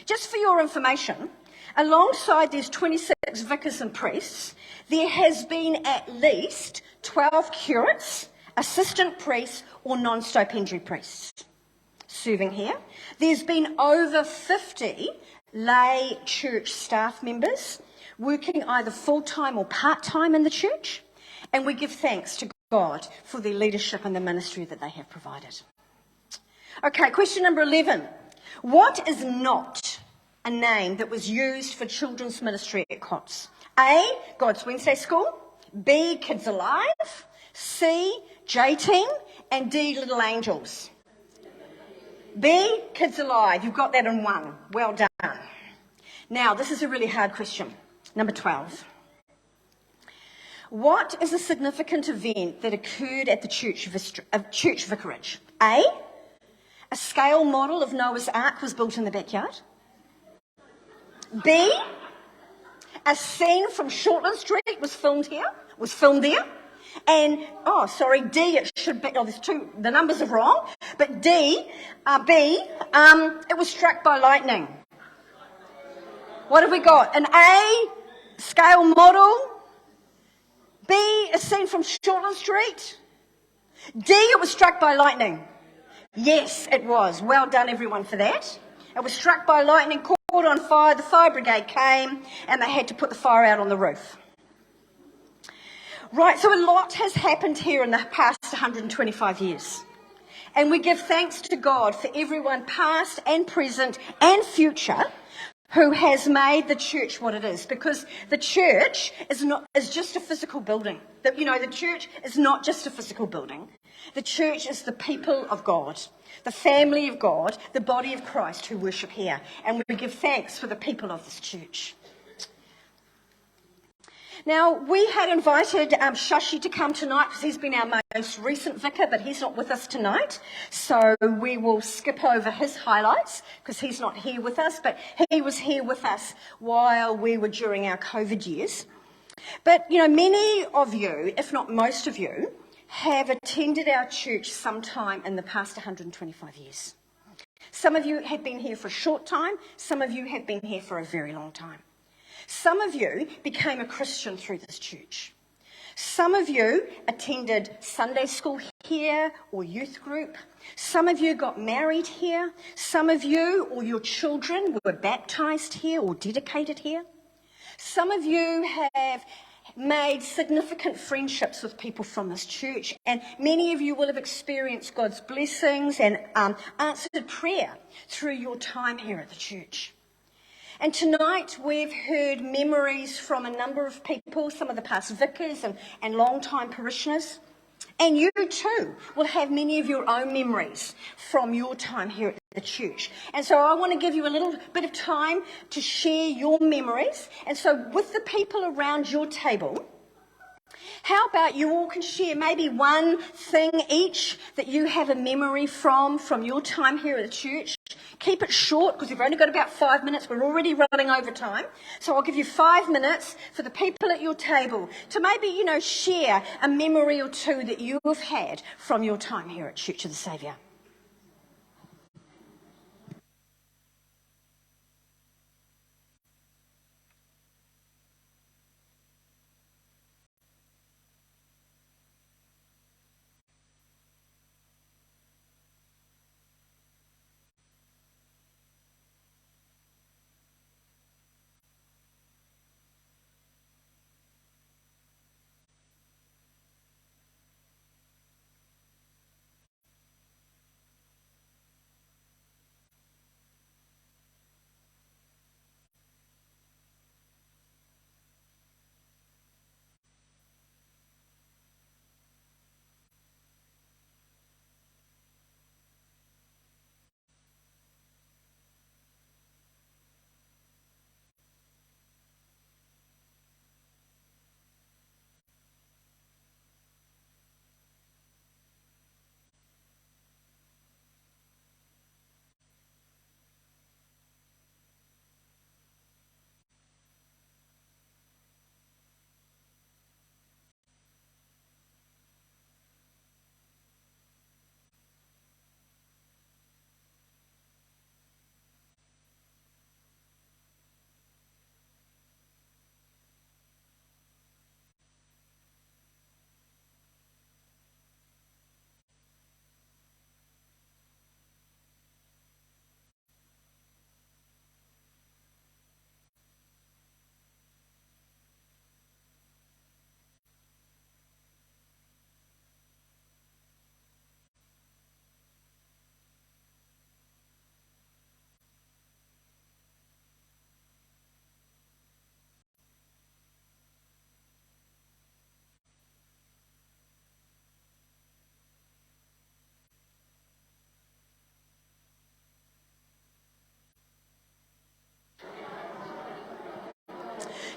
Just for your information, alongside these 26 vicars and priests, there has been at least 12 curates, assistant priests, or non-stipendiary priests serving here. There's been over 50 lay church staff members working either full-time or part-time in the church, and we give thanks to God for their leadership and the ministry that they have provided. Okay, question number 11. What is not a name that was used for children's ministry at COTS? A, God's Wednesday School. B, Kids Alive. C, J-Team. And D, Little Angels. B, Kids Alive. You've got that in one. Well done. Now, this is a really hard question. Number 12. What is a significant event that occurred at the church vicarage? A, a scale model of Noah's Ark was built in the backyard. B, a scene from Shortland Street was filmed there. And, D, it should be, there's two, the numbers are wrong, but B, it was struck by lightning. What have we got? An A, scale model. B, a scene from Shortland Street. D, it was struck by lightning. Yes, it was. Well done, everyone, for that. It was struck by lightning, caught on fire. The fire brigade came, and they had to put the fire out on the roof. Right, so a lot has happened here in the past 125 years. And we give thanks to God for everyone past and present and future who has made the church what it is, because the church is just a physical building. The church is not just a physical building. The church is the people of God, the family of God, the body of Christ who worship here. And we give thanks for the people of this church. Now, we had invited Shashi to come tonight because he's been our most recent vicar, but he's not with us tonight. So we will skip over his highlights because he's not here with us, but he was here with us while we were during our COVID years. But, you know, many of you, if not most of you, have attended our church sometime in the past 125 years. Some of you have been here for a short time. Some of you have been here for a very long time. Some of you became a Christian through this church. Some of you attended Sunday school here or youth group. Some of you got married here. Some of you or your children were baptised here or dedicated here. Some of you have made significant friendships with people from this church, and many of you will have experienced God's blessings and answered prayer through your time here at the church. And tonight we've heard memories from a number of people, some of the past vicars and long-time parishioners. And you too will have many of your own memories from your time here at the church. And so I want to give you a little bit of time to share your memories. And so with the people around your table, how about you all can share maybe one thing each that you have a memory from your time here at the church. Keep it short because we've only got about 5 minutes. We're already running over time. So I'll give you 5 minutes for the people at your table to maybe, you know, share a memory or two that you have had from your time here at Church of the Saviour.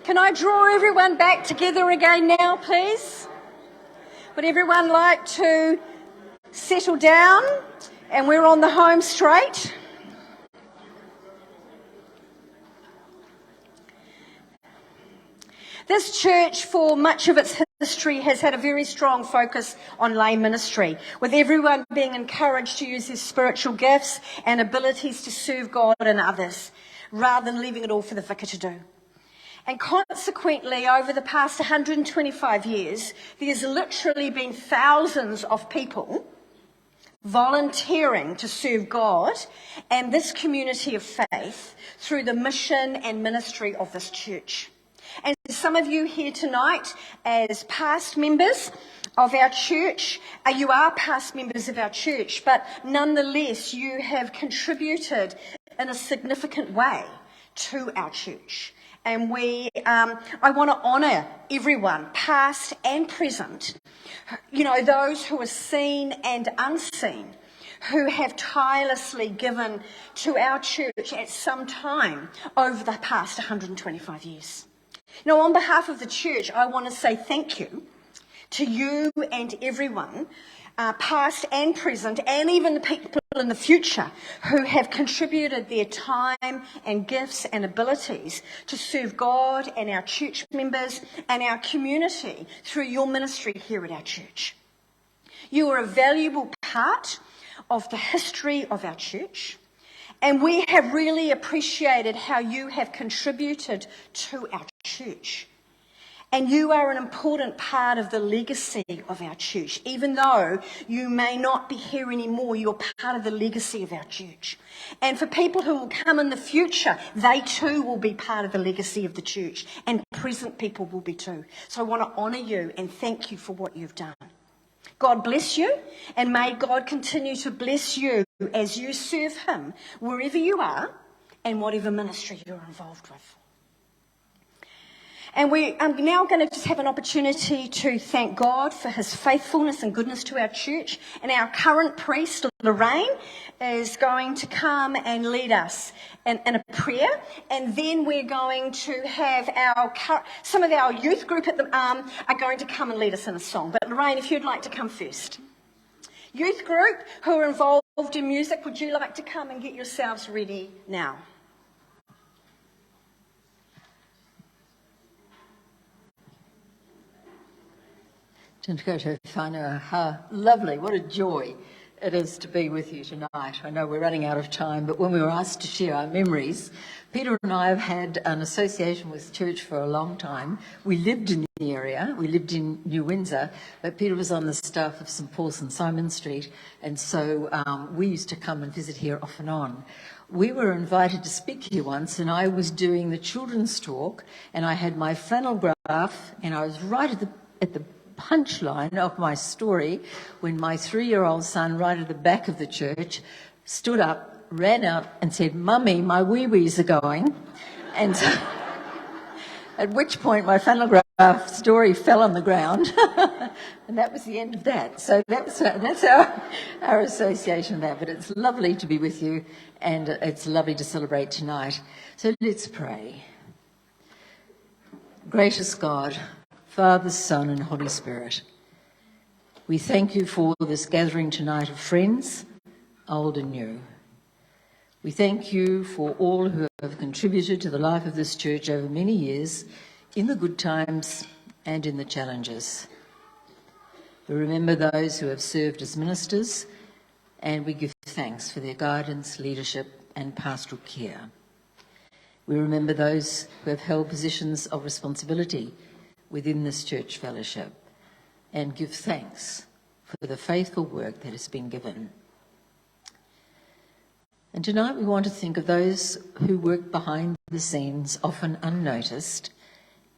Can I draw everyone back together again now, please? Would everyone like to settle down and we're on the home straight? This church, for much of its history, has had a very strong focus on lay ministry, with everyone being encouraged to use their spiritual gifts and abilities to serve God and others, rather than leaving it all for the vicar to do. And consequently, over the past 125 years, there's literally been thousands of people volunteering to serve God and this community of faith through the mission and ministry of this church. And some of you here tonight, as past members of our church, you are past members of our church, but nonetheless, you have contributed in a significant way to our church. And I want to honour everyone, past and present, you know, those who are seen and unseen, who have tirelessly given to our church at some time over the past 125 years. Now, on behalf of the church, I want to say thank you to you and everyone, past and present, and even the people in the future who have contributed their time and gifts and abilities to serve God and our church members and our community through your ministry here at our church. You are a valuable part of the history of our church, and we have really appreciated how you have contributed to our church. And you are an important part of the legacy of our church. Even though you may not be here anymore, you're part of the legacy of our church. And for people who will come in the future, they too will be part of the legacy of the church. And present people will be too. So I want to honour you and thank you for what you've done. God bless you, and may God continue to bless you as you serve him wherever you are and whatever ministry you're involved with. And I'm now going to just have an opportunity to thank God for his faithfulness and goodness to our church. And our current priest, Lorraine, is going to come and lead us in a prayer. And then we're going to have some of our youth group are going to come and lead us in a song. But Lorraine, if you'd like to come first. Youth group who are involved in music, would you like to come and get yourselves ready now? How lovely, what a joy it is to be with you tonight. I know we're running out of time, but when we were asked to share our memories, Peter and I have had an association with church for a long time. We lived in the area, we lived in New Windsor, but Peter was on the staff of St Paul's and Simon Street, and so we used to come and visit here off and on. We were invited to speak here once, and I was doing the children's talk, and I had my flannel graph, and I was right at the punchline of my story when my 3-year-old son, right at the back of the church, stood up, ran out and said, "Mummy, my wee-wees are going." And so, at which point my flannel graph story fell on the ground and that was the end of that. So that's our association of that. But it's lovely to be with you, and it's lovely to celebrate tonight. So let's pray. Gracious God, Father, Son, and Holy Spirit, we thank you for this gathering tonight of friends, old and new. We thank you for all who have contributed to the life of this church over many years, in the good times and in the challenges. We remember those who have served as ministers, and we give thanks for their guidance, leadership, and pastoral care. We remember those who have held positions of responsibility within this church fellowship, and give thanks for the faithful work that has been given. And tonight we want to think of those who work behind the scenes, often unnoticed,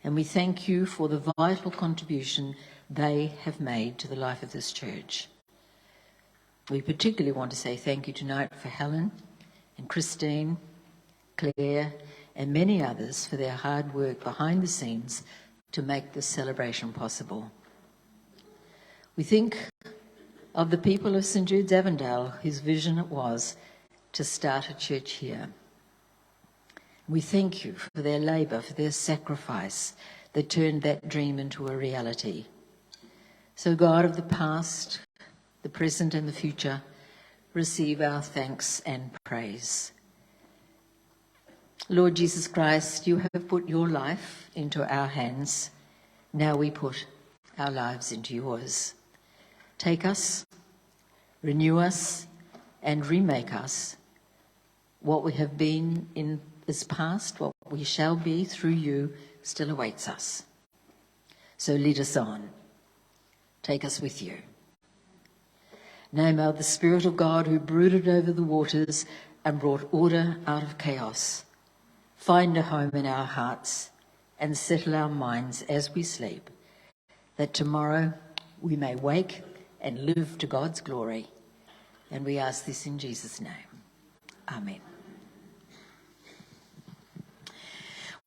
and we thank you for the vital contribution they have made to the life of this church. We particularly want to say thank you tonight for Helen and Christine, Claire, and many others for their hard work behind the scenes to make this celebration possible. We think of the people of St Jude's Avondale, whose vision it was to start a church here. We thank you for their labour, for their sacrifice that turned that dream into a reality. So God of the past, the present and the future, receive our thanks and praise. Lord Jesus Christ, you have put your life into our hands. Now we put our lives into yours. Take us, renew us, and remake us. What we have been in this past, what we shall be through you, still awaits us. So lead us on. Take us with you. Now may the Spirit of God, who brooded over the waters and brought order out of chaos, find a home in our hearts and settle our minds as we sleep, that tomorrow we may wake and live to God's glory. And we ask this in Jesus' name. Amen.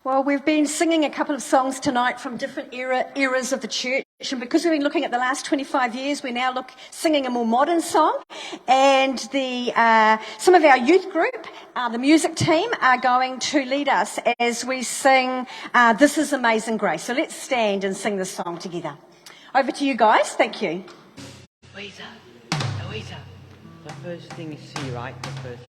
Well, we've been singing a couple of songs tonight from different eras of the church, And because we've been looking at the last 25 years, we're now singing a more modern song. And some of our youth group, the music team, are going to lead us as we sing This Is Amazing Grace. So let's stand and sing this song together. Over to you guys. Thank you. Louisa. The first thing is C, right? The first.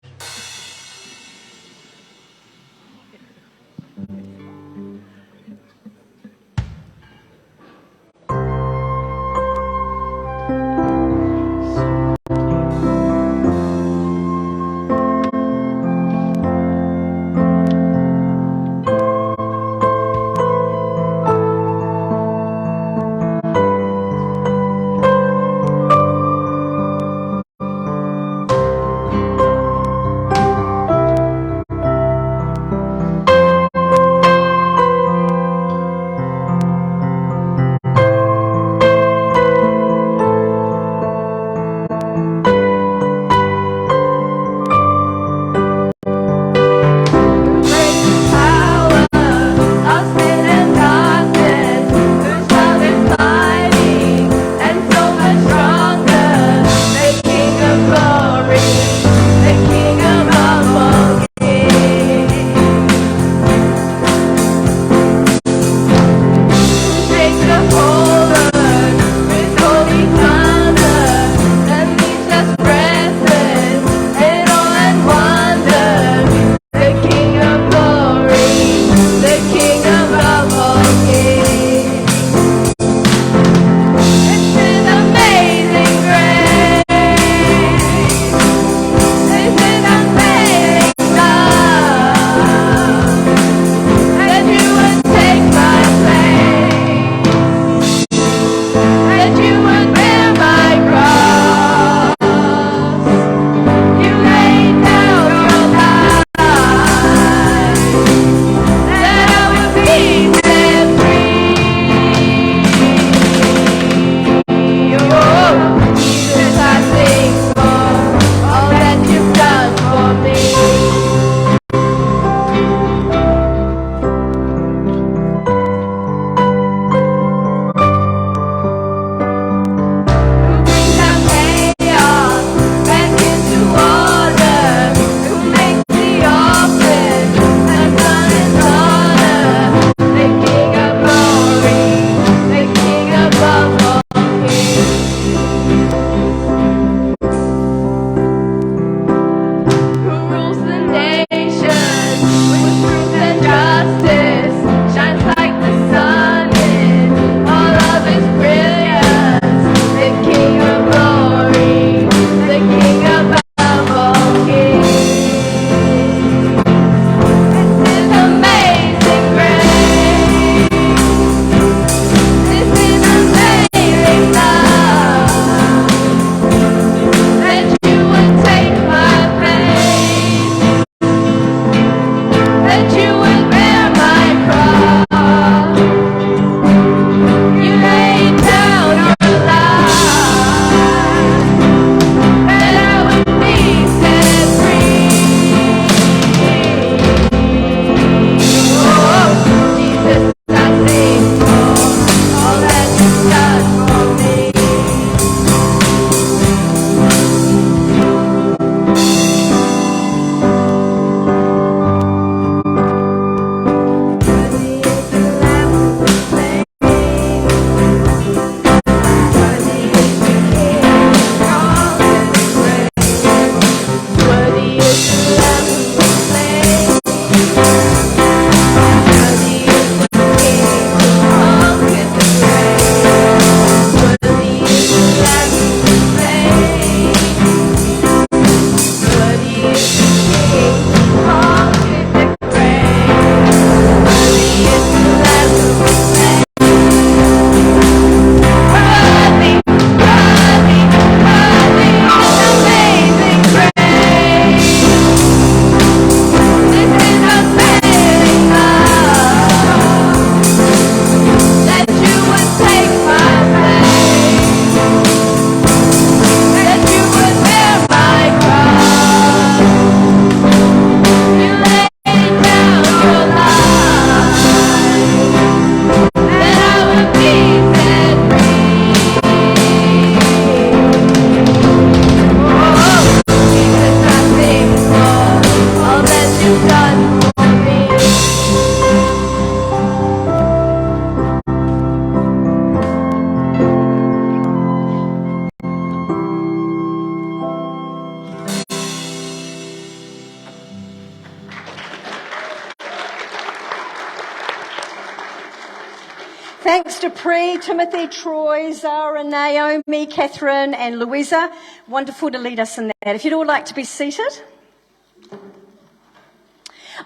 thanks to Pre, Timothy, Troy, Zara, Naomi, Catherine and Louisa. Wonderful to lead us in that. If you'd all like to be seated.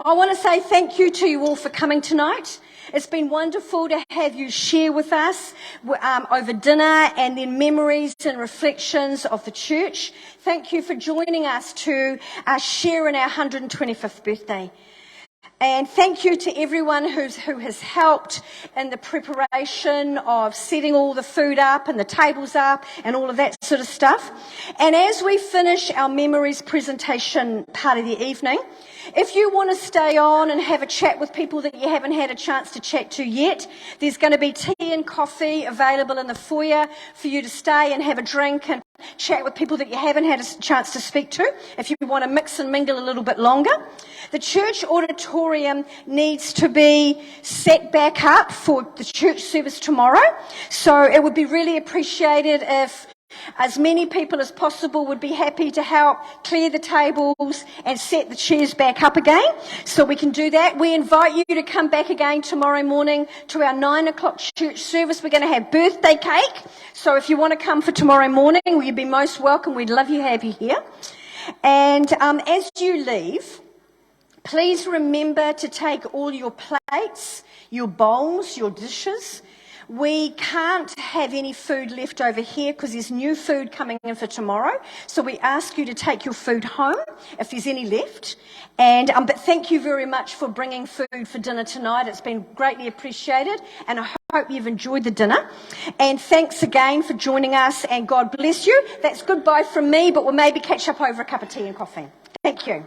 I want to say thank you to you all for coming tonight. It's been wonderful to have you share with us over dinner and then memories and reflections of the church. Thank you for joining us to share in our 125th birthday. And thank you to everyone who has helped in the preparation of setting all the food up and the tables up and all of that sort of stuff. And as we finish our memories presentation part of the evening, if you want to stay on and have a chat with people that you haven't had a chance to chat to yet, there's going to be tea and coffee available in the foyer for you to stay and have a drink and chat with people that you haven't had a chance to speak to, if you want to mix and mingle a little bit longer. The church auditorium needs to be set back up for the church service tomorrow, so it would be really appreciated if as many people as possible would be happy to help clear the tables and set the chairs back up again, so we can do that. We invite you to come back again tomorrow morning to our 9 o'clock church service. We're going to have birthday cake, so if you want to come for tomorrow morning, you'd be most welcome. We'd love you to have you here. And as you leave, please remember to take all your plates, your bowls, your dishes. We can't have any food left over here because there's new food coming in for tomorrow. So we ask you to take your food home if there's any left. And but thank you very much for bringing food for dinner tonight. It's been greatly appreciated, and I hope you've enjoyed the dinner. And thanks again for joining us, and God bless you. That's goodbye from me, but we'll maybe catch up over a cup of tea and coffee. Thank you.